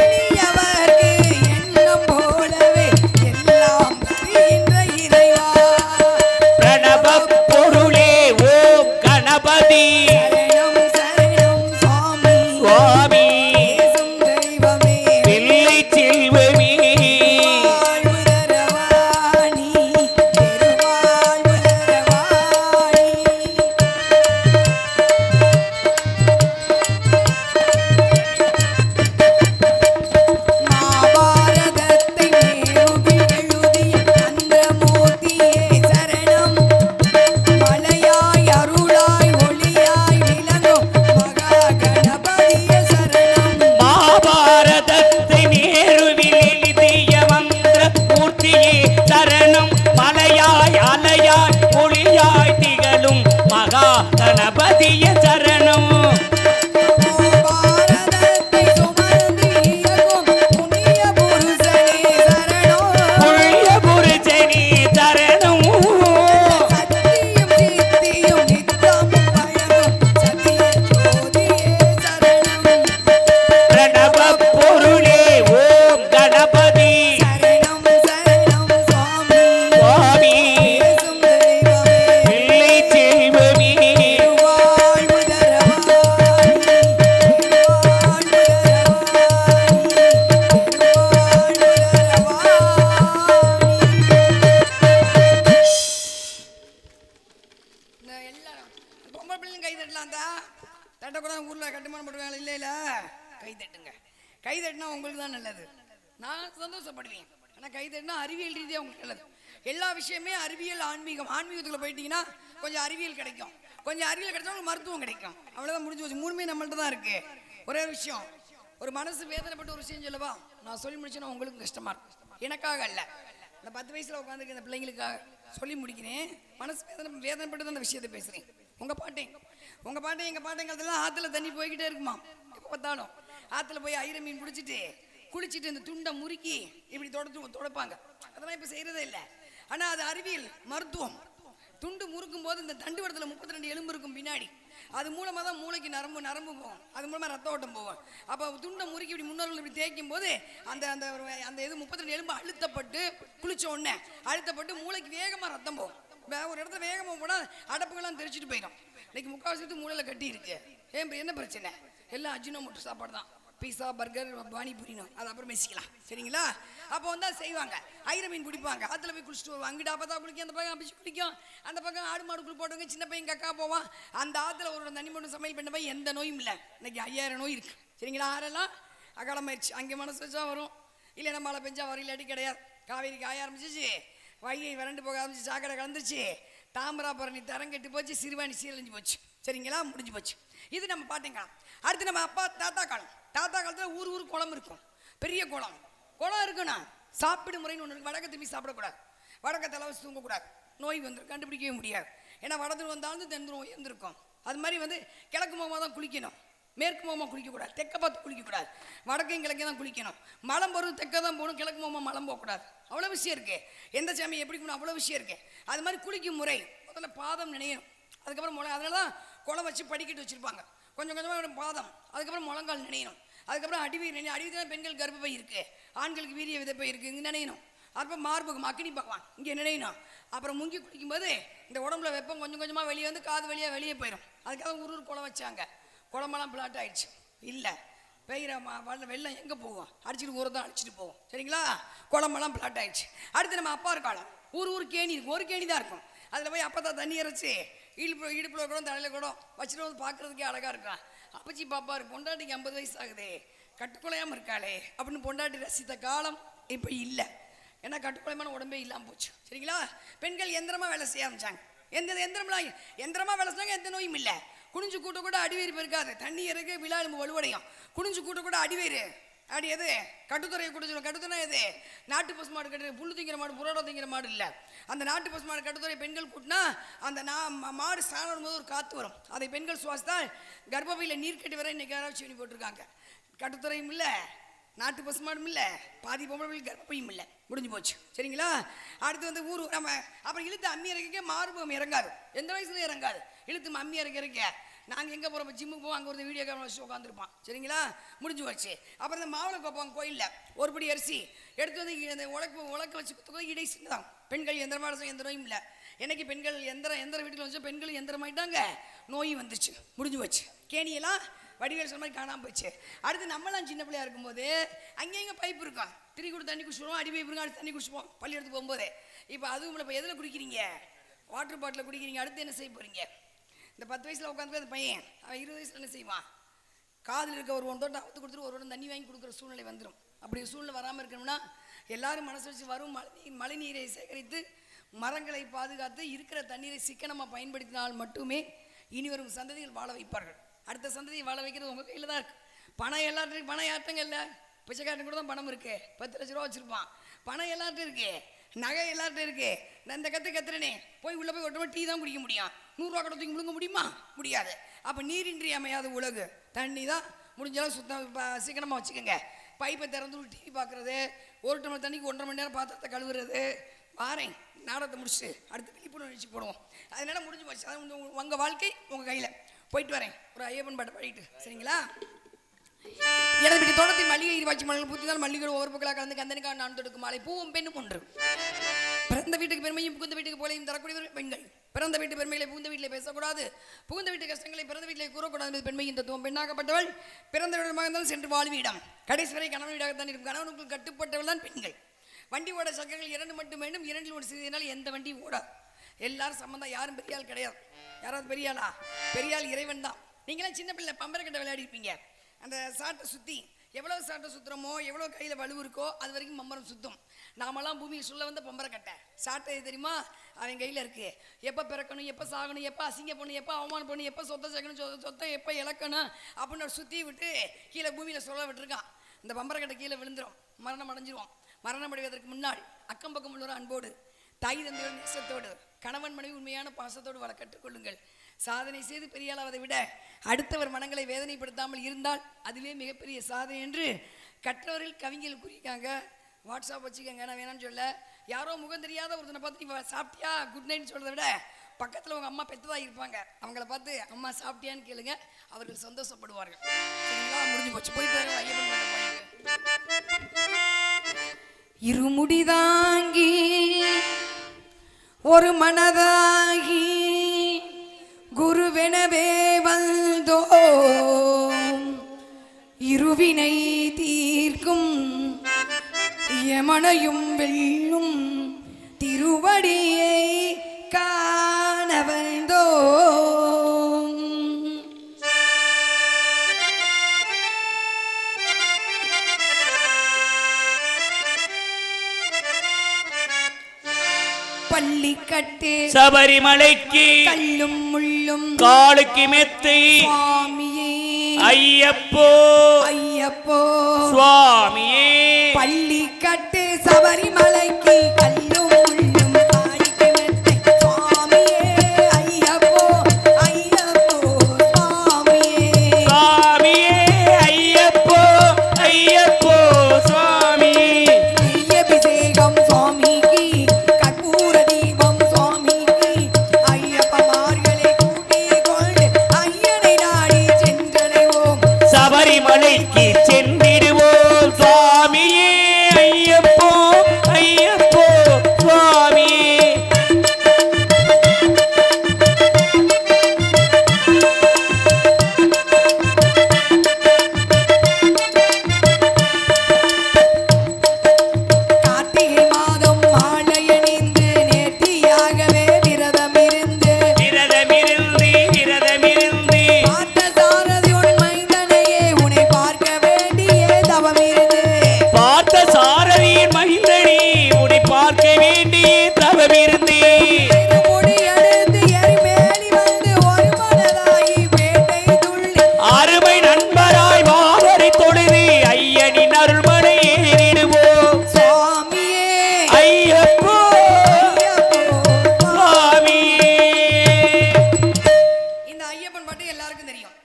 எண்ணியவர்க்கு எண்ணம் போலவே எல்லாம் தருகின்ற இறைவா பிரணவ பொருளே ஓம் கணபதி சரணம் சரணம் சுவாமி சுவாமி பேசும் தெய்வமே பிள்ளை செல்வமே வாழ்வு தரவாணி பெருவாழ்வு தரவாணி மாபாரதத்தை மேருவில் எழுதிய சந்திரமூர்த்தியே சரணம் மலையாய் அருளாய் ஒளியாய் விளங்கும் மகா கணபதியே சரணம் மகாபாரதத்தை நேருவில் எழுதிய மந்திர மூர்த்தியே சரணம் மலையாய் அலையாய் ஒளியாய் திகழும் மகா கணபதிய சரணம் பாரதத்தை சுமந்து இயக்கும் புண்ணிய புருஷனே சரணம் புண்ணிய புருஷனே சரணம் சத்தியம் சித்தியும் நித்தமும் வழங்கும் சத்திய ஜோதியே சரணம் பிரணவ பொருளே ஓம் கணபதி சரணம் சரணம் சுவாமி சுவாமி பேசும் தெய்வமே பிள்ளை செல்வமே வாழ்வு தரவாணி வாழ்வு தரவாணி இந்த எல்லாரும் பொம்பளை பிள்ளைங்க கை தட்டலாம் தான் தட்டக்கூடாது ஊரில் கட்டுமானம் போட்டுருக்காங்க இல்லை இல்லை கை தட்டுங்க கை தட்டினா உங்களுக்கு தான் நல்லது நான் சந்தோஷப்படுவேன் ஆனால் கை தட்டினா அறிவியல் ரீதியாக உங்களுக்கு நல்லது எல்லா விஷயமே அறிவியல் ஆன்மீகம் ஆன்மீகத்துக்குள்ள போயிட்டீங்கன்னா கொஞ்சம் அறிவியல் கிடைக்கும் கொஞ்சம் அறிவியல் கிடைச்சா உங்களுக்கு மருத்துவம் கிடைக்கும் அவ்வளோதான் முடிஞ்சு போச்சு மூணுமே நம்மள்ட்ட தான் இருக்கு ஒரே ஒரு விஷயம் ஒரு மனசு வேதனைப்பட்ட ஒரு விஷயம் சொல்லவா நான் சொல்லி முடிச்சேன்னா உங்களுக்கும் கஷ்டமா இருக்கும் எனக்காக அல்ல இந்த 10 வயசுல உட்காந்துருக்க இந்த பிள்ளைங்களுக்காக சொல்லி முடிக்கிறேன் மனசு வேதனைப்பட்டு அந்த விஷயத்தை பேசுறேன் உங்க பாட்டேன் எங்க பாட்டைங்கிறதுலாம் ஆத்துல தண்ணி போய்கிட்டே இருக்குமா எப்போ பார்த்தாலும் ஆத்துல போய் ஐர மீன் பிடிச்சிட்டு குளிச்சுட்டு இந்த துண்டை முறுக்கி இப்படி தொடப்பாங்க அதெல்லாம் இப்ப செய்யறதே இல்லை ஆனா அது அறிவியல் மருத்துவம் துண்டு முறுக்கும் போது இந்த தண்டுவடத்துல 32 எலும்பு இருக்கும் பின்னாடி அது மூலமா தான் மூளைக்கு நரம்பு போகும் அது மூலமா ரத்த ஓட்டம் போகும் அப்போ துண்டை முறுக்கி இப்படி முன்னோர்கள் இப்படி தேய்க்கும் போது அந்த அந்த அந்த இது 32 எலும்பு அழுத்தப்பட்டு குளிச்ச உடனே அழுத்தப்பட்டு மூளைக்கு வேகமா ரத்தம் போகும் ஒரு இடத்துல வேகமா போனா அடப்புகள்லாம் தெரிச்சிட்டு போயிடும் இன்னைக்கு முக்கால்வாசி மூளையில கட்டி இருக்கு என்ன பிரச்சனை எல்லாம் அஜினோமோட்டோ சாப்பாடு தான் பீஸா பர்கர் பானிபூரினும் அது அப்புறம் பேசிக்கலாம் சரிங்களா அப்போ வந்தால் செய்வாங்க ஐர மீன் குடிப்பாங்க அதில் போய் குளிச்சுட்டு வருவாங்க அங்கிட்ட அப்போ தான் குளிக்கும் அந்த பக்கம் அப்படி குளிக்கும் அந்த பக்கம் ஆடு மாடு குளி போட்டவங்க சின்ன பையன் கக்கா போவான் அந்த ஆற்றுல ஒரு தண்ணி மட்டும் சமையல் பண்ண போய் எந்த நோயும் இல்லை இன்னைக்கு 5000 நோய் இருக்கு சரிங்களா ஆறெல்லாம் அகலமாயிடுச்சு அங்கே மனசு வச்சா வரும் இல்லைன்னா மழை பெஞ்சா வரும் இல்லாட்டி கிடையாது காவேரிக்கு ஆய ஆரம்பிச்சிச்சு வைகை வறண்டு போக ஆரம்பிச்சு சாக்கடை கலந்துச்சு தாமிராபரணி தரம் கெட்டு போச்சு சிறுவாணி சீரழிஞ்சு போச்சு சரிங்களா முடிஞ்சு போச்சு இது நம்ம பாட்டுங்க அடுத்து நம்ம அப்பா தாத்தா காலம் தாத்தா காலத்தில் ஊர் குளம் இருக்கும் பெரிய குளம் குளம் இருக்கணும். சாப்பிடு முறைன்னு ஒன்று இருக்கு. வடக்க திரும்பி சாப்பிடக்கூடாது, வடக்க தலை வச்சு தூங்கக்கூடாது, நோய் வந்துடும், கண்டுபிடிக்கவே முடியாது. ஏன்னா வடத்துல வந்தாலும் தென்றும் உயர்ந்திருக்கும். அது மாதிரி வந்து கிழக்கு முகமாக தான் குளிக்கணும், மேற்கு முகமாக குளிக்கக்கூடாது, தெற்க பார்த்து குளிக்கக்கூடாது, வடக்கையும் கிழக்கே தான் குளிக்கணும். மலம் போகிறது தெற்க தான் போகணும், கிழக்கு முகமாக மலம் போகக்கூடாது. அவ்வளோ விஷயம் இருக்கு. எந்த சாமியை எப்படி போகணும் அவ்வளோ விஷயம் இருக்கு. அது மாதிரி குளிக்கும் முறை முதல்ல பாதம் நினையணும், அதுக்கப்புறம் அதனால தான் குளம் வச்சு படிக்கட்டு வச்சுருப்பாங்க. கொஞ்சம் கொஞ்சமாக பாதம், அதுக்கப்புறம் முழங்கால் நினையணும், அதுக்கப்புறம் அடிவீர் நினைவு. அடிவீர் பெண்கள் கர்ப்பப்பை இருக்குது, ஆண்களுக்கு வீரிய விதைப்பை இருக்குது, இங்கே நினையணும். அப்புறம் மார்பகம் அக்னி பகவான் இங்கே நினையணும். அப்புறம் முங்கி குளிக்கும்போது இந்த உடம்புல வெப்பம் கொஞ்சம் கொஞ்சமாக வெளியே வந்து காது வழியாக வெளியே போயிடும். அதுக்காக ஒரு குளம் வச்சாங்க. குளமெல்லாம் பிளாட் ஆயிடுச்சு. இல்லை பெய்கிற வெள்ளம் எங்கே போகும், அடிச்சுட்டு ஊரை தான் அடிச்சுட்டு போகும். சரிங்களா? குளமெல்லாம் பிளாட் ஆயிடுச்சு. அடுத்து நம்ம அப்பா இருக்காளம், ஊர் கேணி இருக்கும், ஒரு கேணி தான் இருக்கும். அதில் போய் அப்போ தான் தண்ணி இறைச்சி இடுப்பில் கூட தலையில் கூட வச்சுட்டு வந்து பார்க்குறதுக்கே அழகாக இருக்கும். அப்பச்சி பாப்பாரு பொண்டாட்டிக்கு 50 வயசு ஆகுது, கட்டுக்குலையாமல் இருக்காளே அப்படின்னு பொண்டாட்டி ரசித்த காலம் இப்போ இல்லை. ஏன்னா கட்டுக்குலையமான உடம்பே இல்லாமல் போச்சு. சரிங்களா? பெண்கள் எந்திரமாக வேலை செய்ய ஆரம்பிச்சாங்க. எந்திரமாக வேலை செஞ்சாங்க, எந்த நோயும் இல்லை. குனிஞ்சு கூட்ட கூட அடிவேறு இருக்காது, தண்ணி இறக்கு விழா எலும்பு வலுவடையும். குனிஞ்சு கூட்ட கூட அடிவேறு அடி எது கட்டுத்துறையை கூட சொல்லுவோம். கட்டுத்துறை எது? நாட்டு பசு மாடு கட்டு, புல்லு திங்கிற மாடு, புரோட திங்கிற மாடு இல்லை. அந்த நாட்டு பசு மாடு கட்டுத்துறை பெண்கள் கூட்டினா அந்த மாடு சாணம் போது ஒரு காற்று வரும், அதை பெண்கள் சுவாசித்தால் கர்ப்பப்பையில் நீர் கட்டி வர இன்னைக்கு யாராவது பண்ணி போட்டிருக்காங்க. கட்டுத்துறையும் இல்லை, நாட்டு பசு மாடும் இல்லை, பாதி பொம்பளை கர்ப்பப்பையும் இல்லை, முடிஞ்சு போச்சு. சரிங்களா? அடுத்து வந்து ஊர் நம்ம அப்புறம் இழுத்து அம்மி இறக்க மார்பகம் இறங்காது, எந்த வயசுல இறங்காது. இழுத்து அம்மி இறக்க நாங்கள் எங்கே போகிறோம், ஜிம்முக்கு போவோம், அங்கே ஒரு வீடியோ கேமரா வச்சு உட்காந்துருப்பான். சரிங்களா? முடிஞ்சு வச்சு. அப்புறம் இந்த மாவில் வைப்பாங்க கோயிலில், ஒரு படி அரிசி எடுத்து வந்து இந்த உலக்க வச்சு குத்துக்கும் இடை சின்னதான். பெண்கள் எந்திரமாக எந்த நோயும் இல்லை. என்னைக்கு பெண்கள் எந்திர வீட்டில் வச்சு பெண்கள் எந்திரமாயிட்டாங்க, நோயும் வந்துச்சு, முடிஞ்சு வச்சு. கேணியெல்லாம் வடிவேல் சொன்ன மாதிரி காணாமல் போச்சு. அடுத்து நம்மளாம் சின்ன பிள்ளையா இருக்கும்போது அங்கேங்க பைப் இருக்கும், திரி கொடுத்து தண்ணி குடிச்சுடுவோம், அடி பைப் இருக்கும், அடுத்து தண்ணி குடிச்சுப்போம் பள்ளி எடுத்து போகும்போது. இப்போ அதுவும் இல்லை. இப்போ எதில் குடிக்கிறீங்க? வாட்டர் பாட்டில் குடிக்கிறீங்க. அடுத்து என்ன செய்ய போகிறீங்க? இந்த 10 வயசில் உட்காந்து அந்த பையன் அவன் 20 வயசில் என்ன செய்வான்? காதில் இருக்க ஒரு தோட்டம் அவுத்து கொடுத்துட்டு ஒரு தண்ணி வாங்கி கொடுக்குற சூழ்நிலை வந்துடும். அப்படி சூழ்நிலை வராமல் இருக்கணும்னா எல்லாரும் மனசு வச்சு வரும் மழை நீரை சேகரித்து மரங்களை பாதுகாத்து இருக்கிற தண்ணீரை சிக்கனமாக பயன்படுத்தினால் மட்டுமே இனி வரும் சந்ததிகள் வாழ வைப்பார்கள். அடுத்த சந்ததியை வாழ வைக்கிறது உங்கள் கையில் தான் இருக்குது. பணம் எல்லாத்துக்கும் பணம் யார்ட்டங்க இல்லை, பிச்சைக்காரன் கூட தான் பணம் இருக்குது, 10 லட்ச ரூபா வச்சுருப்பான். பணம் எல்லார்ட்டும் இருக்கு, நகை எல்லார்ட்டும் இருக்கு. நான் இந்த கத்துறேனே போய் உள்ள போய் ஒட்டுமா டீ தான் குடிக்க முடியும், 100 ரூபா கடை முழுங்க முடியுமா? முடியாது. அப்போ நீரின்றி அமையாத உலகு தண்ணி தான். முடிஞ்சாலும் சுத்தம் சீக்கிரமாக வச்சுக்கோங்க. பைப்பை திறந்து டிவி பார்க்குறது, ஒரு டம்ளர் தண்ணிக்கு 1.5 மணி நேரம் பாத்திரத்தை கழுவுறது. வாரேன் நாடகத்தை முடிச்சுட்டு அடுத்து விழிப்புணர்வு நிகழ்ச்சி போடுவோம். அதனால முடிஞ்சு போச்சு. அது உங்கள் வாழ்க்கை உங்கள் கையில். போயிட்டு வரேன், ஒரு ஐயப்பன் பாட்டை பாடிட்டு. சரிங்களா? எனது வீட்டு தோட்டத்தில் மல்லிகை இருவாச்சி மலர்கள் பூத்தினால் மல்லிகை ஒவ்வொரு பக்கலாக கலந்து கந்தனிக்காக நான் தொடுக்கும் மாலை பூவும் பெண்ணும் ஒன்று. பிறந்த வீட்டுக்கு பெருமையும் புகுந்த வீட்டுக்கு போலையும் தரக்கூடியவர்கள் பெண்கள். பிறந்த வீட்டு பெருமைகளை புகுந்த வீட்டிலே பேசக்கூடாது, புகுந்த வீட்டு கஷ்டங்களை பிறந்த வீட்டிலே கூறக்கூடாது என்பது பெண்மையின் தத்துவம். பெண்ணாகப்பட்டவள் பிறந்த வீடமாக இருந்தாலும் சென்று வாழ்விடம், கடைசி வரை கணவன் வீடாகத்தான் இருக்கும். கணவனுக்குள் கட்டுப்பட்டவள் தான் பெண்கள். வண்டி ஓட சக்கரங்கள் 2 மட்டும் வேண்டும், 2இல் ஒரு சிறியனால் எந்த வண்டி ஓடாது. எல்லாரும் சம்மந்தம், யாரும் பெரியாள் கிடையாது. யாராவது பெரியாளா? பெரியாள் இறைவன் தான். நீங்களாம் சின்ன பிள்ளை பம்பரை கட்ட விளையாடி இருப்பீங்க. அந்த சாட்டை சுற்றி எவ்வளோ சாட்டை சுற்றுறோமோ, எவ்வளோ கையில் வலு இருக்கோ அது வரைக்கும் பம்பரம் சுற்றும். நாமெல்லாம் பூமியில் சொல்ல வந்த பம்பரை கட்டை சாட்டை தெரியுமா? அவன் கையில் இருக்குது. எப்போ பிறக்கணும், எப்போ சாகணும், எப்போ அசிங்க பண்ணணும், எப்போ அவமானம் பண்ணணும், எப்போ சொத்தை சேர்க்கணும், சொத்தை எப்போ இழக்கணும் அப்படின்னு சுற்றி விட்டு கீழே பூமியில் சொல்ல விட்டுருக்கான். இந்த பம்பரை கட்டை கீழே விழுந்துடும், மரணம் அடைஞ்சிருவோம். மரணம் அடைவதற்கு முன்னாள் அக்கம் பக்கம் உள்ளவர அன்போடு, தாய் தந்தையோட நேசத்தோடு, கணவன் மனைவி உண்மையான பாசத்தோடு வாழ கற்றுக்கொள்ளுங்கள். சாதனை செய்து பெரியாளாவதை விட அடுத்தவர் மனங்களை வேதனைப்படுத்தாமல் இருந்தால் அதுவே மிகப்பெரிய சாதனை என்று கற்றவர்கள் கவிஞர்கள் கூறியிருக்காங்க. வாட்ஸ்அப் வச்சுக்கோங்க, நான் வேணான்னு சொல்ல. யாரோ முகம் தெரியாத ஒருத்தனை பார்த்து நீ சாப்பிட்டியா குட் நைட்னு சொல்கிறத விட பக்கத்தில் உங்கள் அம்மா பெற்றதாக இருப்பாங்க, அவங்கள பார்த்து அம்மா சாப்பிட்டியான்னு கேளுங்க, அவர்கள் சந்தோஷப்படுவார்கள். சரிங்களா? முடிஞ்சு போச்சு. போயிட்டு வர ஐயப்பன் இருமுடிதாங்கி ஒரு மனதாகி குருவெனவே வந்தோ இருவினை தீர்க்கும் யமனையும் வெல்லும் திருவடியை காண வந்தோ. பள்ளிக்கட்டு சபரிமலைக்கு கல்லும் முள்ளும் காலுக்கு மெத்தை சுவாமியே ஐயப்போ ஐயப்போ சுவாமியே பள்ளி சபரிமலைக்கு கல்லும் முள்ளும் காய்க்கு மெத்தை சுவாமியே ஐயப்போ ஐயப்போ சுவாமியே சுவாமியே ஐயப்போ ஐயப்போ சுவாமியே நெய்யபிஷேகம் சுவாமிக்கு கற்பூர தீபம் சுவாமிக்கு ஐயப்பமார்களை கூட்டிக் கொண்டு ஐயனை நாடி சென்றடைவோம் சபரிமலைக்கு சென்றிடுவோம் சுவாமியே ஐயப்போ ஐயப்போ சுவாமியே கார்த்திகை மாதம் மாலையணிந்து நேர்த்தியாகவே விரதமிருந்து விரதமிருந்து விரதமிருந்து பார்த்த சாரதி உன் மைந்தனையே உன்னை பார்க்க வேண்டிய தவமிருந்து பார்த்த சாரதியின் மகிந்தனி உன்னை பார்க்க வேண்டிய தவமிருந்து முடி எடுத்து எரிமேலி வந்து ஒரு மனதாகி பேட்டை துள்ளி அருமை நண்பராய் மாதரை தொழுது ஐயனின் அருள்மனை ஏறிடுவோம் சுவாமியே ஐயப்போ ஐயப்போ. சுவாமியே இந்த ஐயப்பன் பாட்டு எல்லாருக்கும் தெரியும்.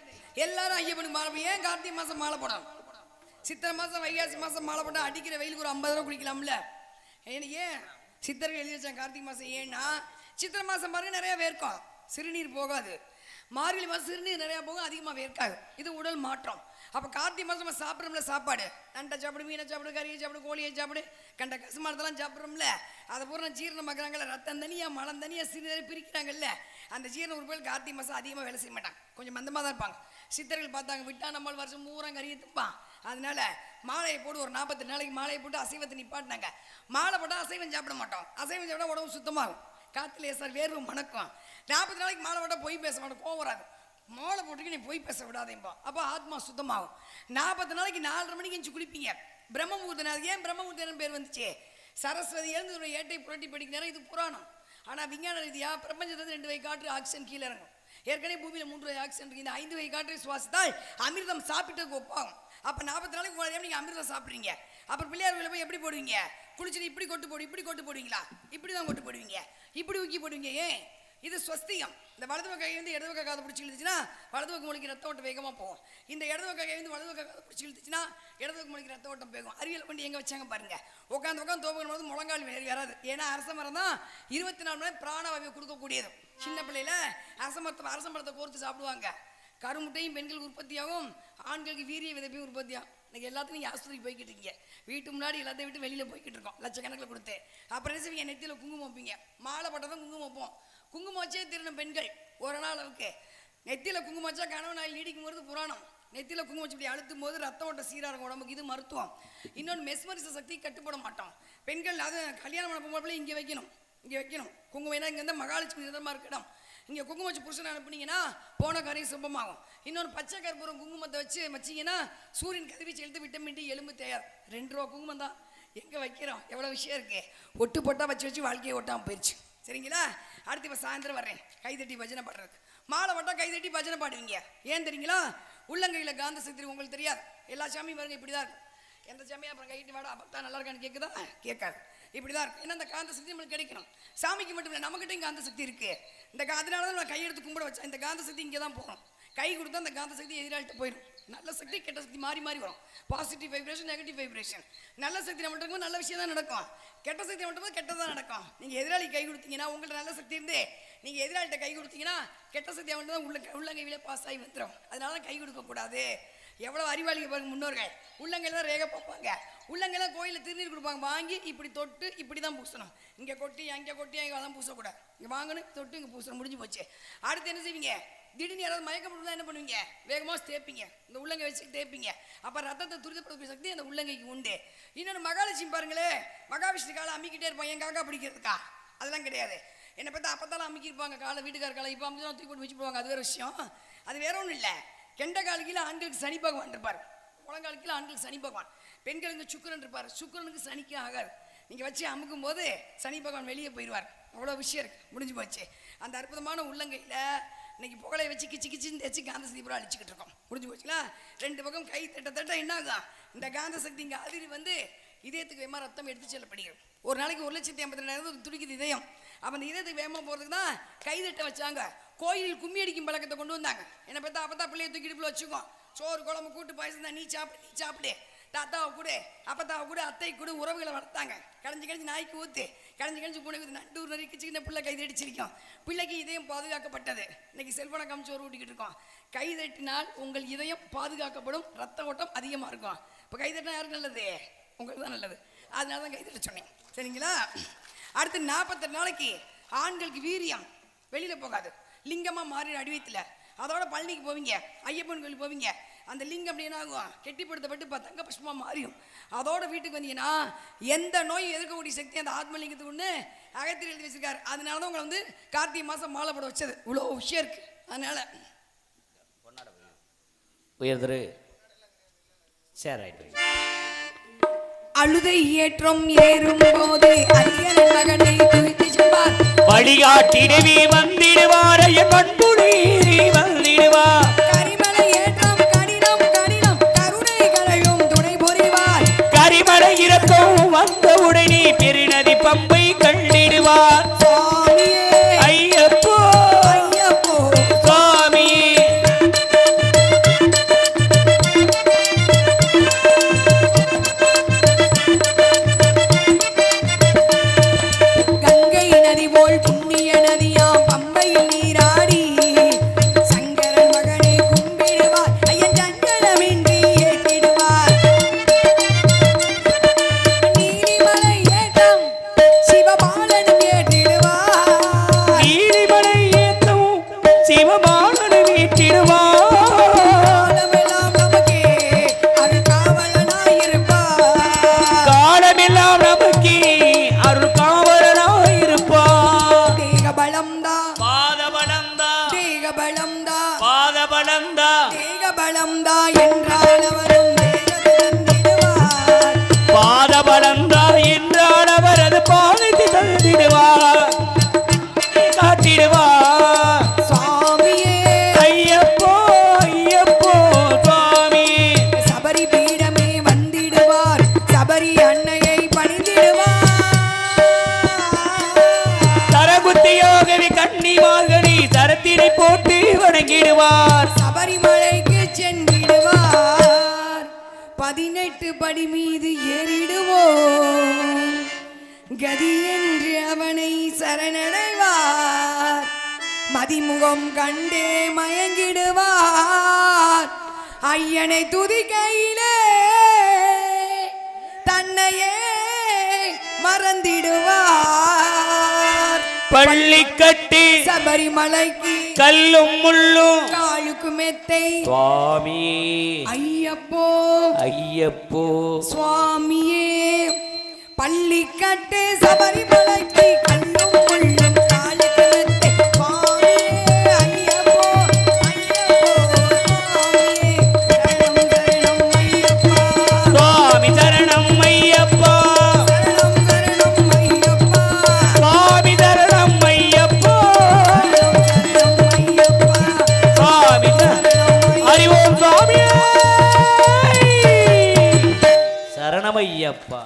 எல்லாரும் ஐயப்பனுக்கு மாலை ஏன் கார்த்திகை மாசம் மாலை போடணும்? சித்திரை மாசம் வைகாசி மாசம் மாலை போட்டா அடிக்கிற வெயிலுக்கு ஒரு 50 ரூபா குடிக்கலாம்ல. ஏன் சித்தர்கள் எழுதி வச்சாங்க கார்த்திகை மாசம்? ஏன்னா சித்திரை மாசம் பாருங்க நிறைய வேர்க்கும், சிறுநீர் போகாது. மார்கழி மாசம் சிறுநீர் நிறைய போகும், அதிகமாக வேர்க்காது. இது உடல் மாற்றம். அப்போ கார்த்திகை மாசம் நம்ம சாப்பிட்றோம்ல சாப்பாடு, நண்டை சாப்பிடு, மீனை சாப்பிடு, கறியை சாப்பிடு, கோழியை சாப்பிடு, கண்ட கசுமானத்தெல்லாம் சாப்பிட்றோம்ல, அதை பூரா ஜீரணம் பார்க்குறாங்கல்ல, ரத்தம் தனியாக மலம் தனியாக சிறுநீரை பிரிக்கிறாங்கல்ல, அந்த ஜீரண உறுப்புகள் கார்த்திகை மாதம் அதிகமாக வேலை செய்ய மாட்டாங்க, கொஞ்சம் மந்தமாக தான் இருப்பாங்க. சித்தர்கள் பார்த்தாங்க விட்டா நம்ம வருஷம் பூரா கறியை திப்பான், அதனால மாலையை போட்டு ஒரு 42 நாளைக்கு மாலையை போட்டு அசைவத்தை நிப்பாட்டினாங்க. மாலை போட்டால் அசைவம் சாப்பிட மாட்டோம், அசைவம் சாப்பிட்டா உடம்பு சுத்தமாகும், காற்றுல சார் வேர்வு மணக்கும். 40 நாளைக்கு மாலை போட்டால் பொய் பேச மாட்டோம், கோவம் வராது. மாலை போட்டுக்கு நீ பொய் பேச விடாதேப்பா, அப்போ ஆத்மா சுத்தமாகும். 40 நாளைக்கு 4:30 மணிக்கு எஞ்சி குளிப்பீங்க. பிரம்மமுகூர்த்த நேரம். ஏன் பிரம்மமுகூர்த்த பேர் வந்துச்சு? சரஸ்வதி எழுந்து ஒரு ஏட்டை புரட்டி படிக்க நேரம். இது புராணம். ஆனால் விஞ்ஞான ரீதியாக பிரபஞ்சத்தை 2 வகை காற்று ஆக்சிஜன் கீழே இறங்கும். ஏற்கனவே பூமியில் 3 வகை ஆக்சிஜன் இருக்கு. இந்த 5 வகை காற்றை சுவாசித்தால் அமிர்தம் சாப்பிட்டதுக்கு ஒப்பாகும். அப்போ 40 நாளைக்கு போகிறதே நீங்கள் அமிர்தம் சாப்பிட்றீங்க. அப்புறம் பிள்ளையார் போய் எப்படி போடுவீங்க? குளிச்சுட்டு இப்படி கொட்டு போடு, இப்படி கொட்டு போடுவீங்களா? இப்படி தான் கொட்டு போடுவீங்க, இப்படி ஊக்கி போடுவீங்க. ஏன்? இது ஸ்வஸ்தியம். இந்த வலது பக்க கை வந்து இடது பக்க காதை பிடிச்சி இழுத்துச்சுன்னா வலது பக்கம் மொழிக்கு ரத்த ஓட்டம் வேகமாக போகும். இந்த இடது பக்க கை வந்து வலது பக்க காதை பிடிச்சி இழுத்துச்சுன்னா இடது பக்கம் மொழிக்கு ரத்த ஓட்டம் வேகும். அறிவியல் கொண்டு எங்கே வச்சாங்க பாருங்க. உட்காந்து தோப்புக்கும் போது முழங்கால் வராது. ஏன்னா அரச மரம் தான் 24 மணி நேரம் பிராணவாயுவை கொடுக்கக்கூடியது. சின்ன பிள்ளையில அரச மரத்தை கோர்த்து சாப்பிடுவாங்க. கருமுட்டையும் பெண்களுக்கு உற்பத்தியாகும், ஆண்களுக்கு வீரிய விதைப்பையும் உற்பத்தியாகும். இன்னைக்கு எல்லாத்தையும் நீங்கள் ஆஸ்பத்திரிக்கு போய்கிட்டு இருக்கீங்க. வீட்டு முன்னாடி எல்லாத்தையும் விட்டு வெளியில் போய்கிட்டு இருக்கோம் லட்சக்கணக்கில் கொடுத்து. அப்புறம் என்ன செய்வீங்க? நெத்தியில் குங்குமம் வைப்பீங்க. மாலை போட்டதான் குங்குமம் வைப்போம். குங்குமம் வச்சே திரும்ப பெண்கள் ஒரு நாள் அளவுக்கு நெத்தியில் குங்குமம் வச்சா கணவன் நாள் நீடிக்கும் போது புராணம். நெத்தியில் குங்குமம் வச்சு இப்படி அழுத்தும் போது ரத்த ஓட்ட சீராக இருக்கும் உடம்புக்கு. இது மருத்துவம். இன்னொன்று மெஸ்மரிச சக்தி கட்டுப்பட மாட்டோம் பெண்கள். அது கல்யாணம் பண்ண போகும்போது இங்கே வைக்கணும், இங்கே வைக்கணும் குங்குமம். ஏன்னா இங்கே வந்து மகாலட்சுமி நிதமாக இருக்க இடம். இங்கே குங்குமம் வச்சு புருஷனை அனுப்புனீங்கன்னா போன காரியம் சுபமாகும். இன்னொன்று பச்சை கற்பூரம் குங்குமத்தை வச்சிங்கன்னா சூரியன் கதிர்வீச்சு எழுத்து விட்டமின் டி எலும்பு தயார். 2 ரூபா குங்குமம் தான் எங்கே வைக்கிறோம்? எவ்வளோ விஷயம் இருக்கு. ஒட்டு போட்டால் வச்சு வாழ்க்கையை ஒட்டாமல் போயிடுச்சு. சரிங்களா? அடுத்து இப்போ சாயந்தரம் வர்றேன் கைதட்டி பஜனை பாடுறதுக்கு. மாலை போட்டால் கைதட்டி பஜனை பாடுவீங்க. ஏன் தெரியுங்களா? உள்ளங்கையில் காந்த சக்தி உங்களுக்கு தெரியாது. எல்லா சாமியும் பாருங்க இப்படி தான் இருக்கும். எந்த சாமியும் அப்புறம் கைட்டு வாடா அப்போ நல்லா இருக்கான்னு கேட்குதா? கேட்காது. இப்படி தான் இருக்கும். ஏன்னா அந்த காந்த சக்தி நம்மளுக்கு கிடைக்கணும். சாமிக்கு மட்டும் இல்லை, நம்மகிட்டையும் காந்த சக்தி இருக்கு. அதனால தான் நான் கையெடுத்து கும்பிட வச்சேன். இந்த காந்த சக்தி இங்கே தான் போகணும். கை கொடுத்தா அந்த காந்த சக்தி எதிராளிட்டு போயிடும். நல்ல சக்தி கெட்ட சக்தி மாறி மாறி வரும். Positive vibration, negative vibration. நல்ல சக்தி நம்மகிட்ட இருக்கும் நல்ல விஷயம் தான் நடக்கும். கெட்ட சக்தி மட்டும் கெட்டதான் நடக்கும். நீங்கள் எதிராளி கை கொடுத்தீங்கன்னா உங்கள்கிட்ட நல்ல சக்தி இருந்து நீங்கள் எதிராளிகிட்ட கை கொடுத்தீங்கன்னா கெட்ட சக்தி அவன்ட்டு தான் உள்ளங்கையிலே பாஸ் ஆகி வந்துடும். அதனால தான் கை கொடுக்கக்கூடாது. எவ்வளோ அறிவாளிகள் பாருங்க முன்னோர்கள். உள்ளங்கையில் தான் ரேகை பார்ப்பாங்க. உள்ளங்கையில் கோயிலில் திருநீர் கொடுப்பாங்க. வாங்கி இப்படி தொட்டு இப்படி தான் பூசணும். இங்கே கொட்டி அங்கே கொட்டி அங்கே தான் பூசக்கூடாது. இங்கே வாங்கணும் தொட்டு இங்கே பூசணும், முடிஞ்சு போச்சு. அடுத்து என்ன செய்வீங்க? திடீர்னு யாராவது மயக்கம் போட்டு என்ன பண்ணுவீங்க? வேகமாக தேய்ப்பீங்க. இந்த உள்ளங்கை வச்சு தேய்ப்பீங்க. அப்போ ரத்தத்தை துரிதப்படுத்தக்கூடிய சக்தி அந்த உள்ளங்கைக்கு உண்டு. இன்னொன்று மகாலட்சுமி பாருங்களே, மகாவிஷ்ணு காலை அம்மிக்கிட்டே இருப்பான். என் காக்கா பிடிக்கிறதுக்கா? அதெல்லாம் கிடையாது. என்னை பார்த்தா அப்பத்தாலும் அம்மிக்கிருப்பாங்க காலை, வீட்டுக்கார காலை. இப்போ அம்மிதான் தூக்கி போட்டு வச்சு போவாங்க. அது வேறு விஷயம். அது வேற ஒன்றும் இல்லை. கெண்ட காலுக்கில் ஆண்களுக்கு சனி பகவான் இருப்பார். முழங்காலுக்கில் ஆண்களுக்கு சனி பகவான். பெண்களுக்கு சுக்கிரன் இருப்பார். சுக்கிரனுக்கு சனிக்கு ஆகாது. நீங்கள் வச்சு அமுக்கும் போது சனி பகவான் வெளியே போயிடுவார். அவ்வளோ விஷயம் இருக்குது. முடிஞ்சு போச்சு. அந்த அற்புதமான உள்ளங்கையில் இன்னைக்கு புகழை வச்சு கிச்சு கிச்சின்னு தேய்ச்சி காந்த சக்தி பூரா அழிச்சிக்கிட்டு இருக்கோம். முடிஞ்சு போச்சுங்களா? 2 பக்கம் கை தட்ட என்ன ஆகும்? இந்த காந்த சக்தி இங்கே அதிரி வந்து இதயத்துக்கு வேகமாக ரத்தம் எடுத்து செல்லப்படுகிறது. ஒரு நாளைக்கு 1,52,000 துடிக்குது இதயம். அப்போ அந்த இதயத்துக்கு வேகமாக போகிறதுக்கு தான் கைதட்ட வச்சாங்க. கோயிலில் கும்மி அடிக்கும் பழக்கத்தை கொண்டு வந்தாங்க. என்ன பார்த்தா அப்போ தான் பிள்ளைய தூக்கிட்டு வச்சுக்கோ, சோறு குழம்பு கூட்டு பாயசம் தான், நீ சாப்பிடு தாத்தாவை கூட அப்பத்தாவை கூட அத்தை கூட உறவுகளை வளர்த்தாங்க. கடைஞ்சி நாய்க்கு ஊற்று, கடைஞ்சி பூனை ஊற்று, நண்டூர் நறுக்கி சின்ன பிள்ளை கைதடிச்சிருக்கோம். பிள்ளைக்கு இதயம் பாதுகாக்கப்பட்டது. இன்னைக்கு செல்போனை காமிச்சு ஒரு ஊட்டிக்கிட்டு இருக்கோம். கைதட்டினால் உங்கள் இதயம் பாதுகாக்கப்படும், ரத்த ஓட்டம் அதிகமாக இருக்கும். இப்போ கைதட்டினா யாருக்கு நல்லது? உங்களுக்கு தான் நல்லது. அதனால தான் கைதட்ட சொன்னேன், சரிங்களா? அடுத்து 48 நாளைக்கு ஆண்களுக்கு வீரியம் வெளியில் போகாது, லிங்கமாக மாறின அடிவயத்தில். அதோட பழனிக்கு போவீங்க, ஐயப்பன் கோயில் போவீங்க, அந்த லிங்கம் அப்படின்னு ஆகும், கெட்டிப்படுத்தப்பட்டு தங்க புஷ்பமாக மாறியும். அதோட வீட்டுக்கு வந்தீங்கன்னா எந்த நோய் எதிர்க்கக்கூடிய சக்தி அந்த ஆத்மலிங்கத்துக்கு ஒன்று அகத்தில் எழுதி வச்சிருக்காரு. அதனால தான் உங்களை கார்த்திகை மாதம் மாலை போட வச்சது. இவ்வளோ விஷயம் இருக்கு. அதனால உயர்திரு சரி அழுதை ஏற்றம் ஏறும் போது ஐயன் மகனை துதித்து செல்வார். வழிகாட்டிடவே வந்திடுவார், ஐயன் பண்புடே வந்திடுவார். கரிமலை ஏற்றம் கடினம் கடினம், கருணைகளையும் துணை புரிவார். கரிமலை இறக்கம் வந்த உடனே பெருநதி பம்பை கண்டிடுவார். சுவாமியே ஐயப்போ ஐயப்போ சுவாமியே. கங்கை நதி போல் புண்ணிய நதியாம் பம்பையில் நீராடி சங்கரன் மகனை கும்பிடுவார். ஐயன் சஞ்சலமின்றி ஏற்றிடுவார். நீலிமலை ஏற்றம் சிவபாலனும் ஏற்றிடுவார். நீலிமலை ஏத்தம் சிவபாலனும் ஏற்றிடுவார். காலமெல்லாம் நமக்கே அருள் காவலனாயிருப்பார். காலமெல்லாம் நமக்கே அருள் காவலனாயிருப்பார். தேகபலம்தா பாதபலந்தா தேகபலம்தா பாதபலந்தா தேகபலம்தா என்றால் அவரும் தந்திடுவார். பாதபலந்தா என்றால் அவரது பாதத்தை தந்திடுவார், காட்டிடுவார். சுவாமியே ஐயப்போ ஐயப்போ சுவாமியே. சபரி பீடமே வந்திடுவார். சபரி அன்னையை பணிந்திடுவார். சரகுத்தியோகவி கன்னிமார்கழி சரத்தினை போட்டு வணங்கிடுவார். சபரிமலைக்கு சென்றிடுவார். 18 படி மீது ஏறிடுவோம். கதி என்று அவனை சரணடைவார். மதிமுகம் கண்டே மயங்கிடுவார். ஐயனை துதிக்கையிலே தன்னையே மறந்திடுவார். பள்ளிக்கட்டு சபரிமலைக்கு கல்லும் முள்ளும் காலுக்கு மெத்தை சுவாமியே. ஐயப்போ ஐயப்போ சுவாமியே. பள்ளிக்கட்டு சபரிமலைக்கு கல்லும் முள்ளும் காலுக்கு மெத்தை சுவாமியே. ஐயப்போ ஐயப்போ சரணம் சரணம் ஐயப்பா. சுவாமி சரணம் ஐயப்பா. சுவாமி சரணம் ஐயப்பா. சுவாமி சரணம். அறிவோம் சுவாமியே. சரணம் ஐயப்பா.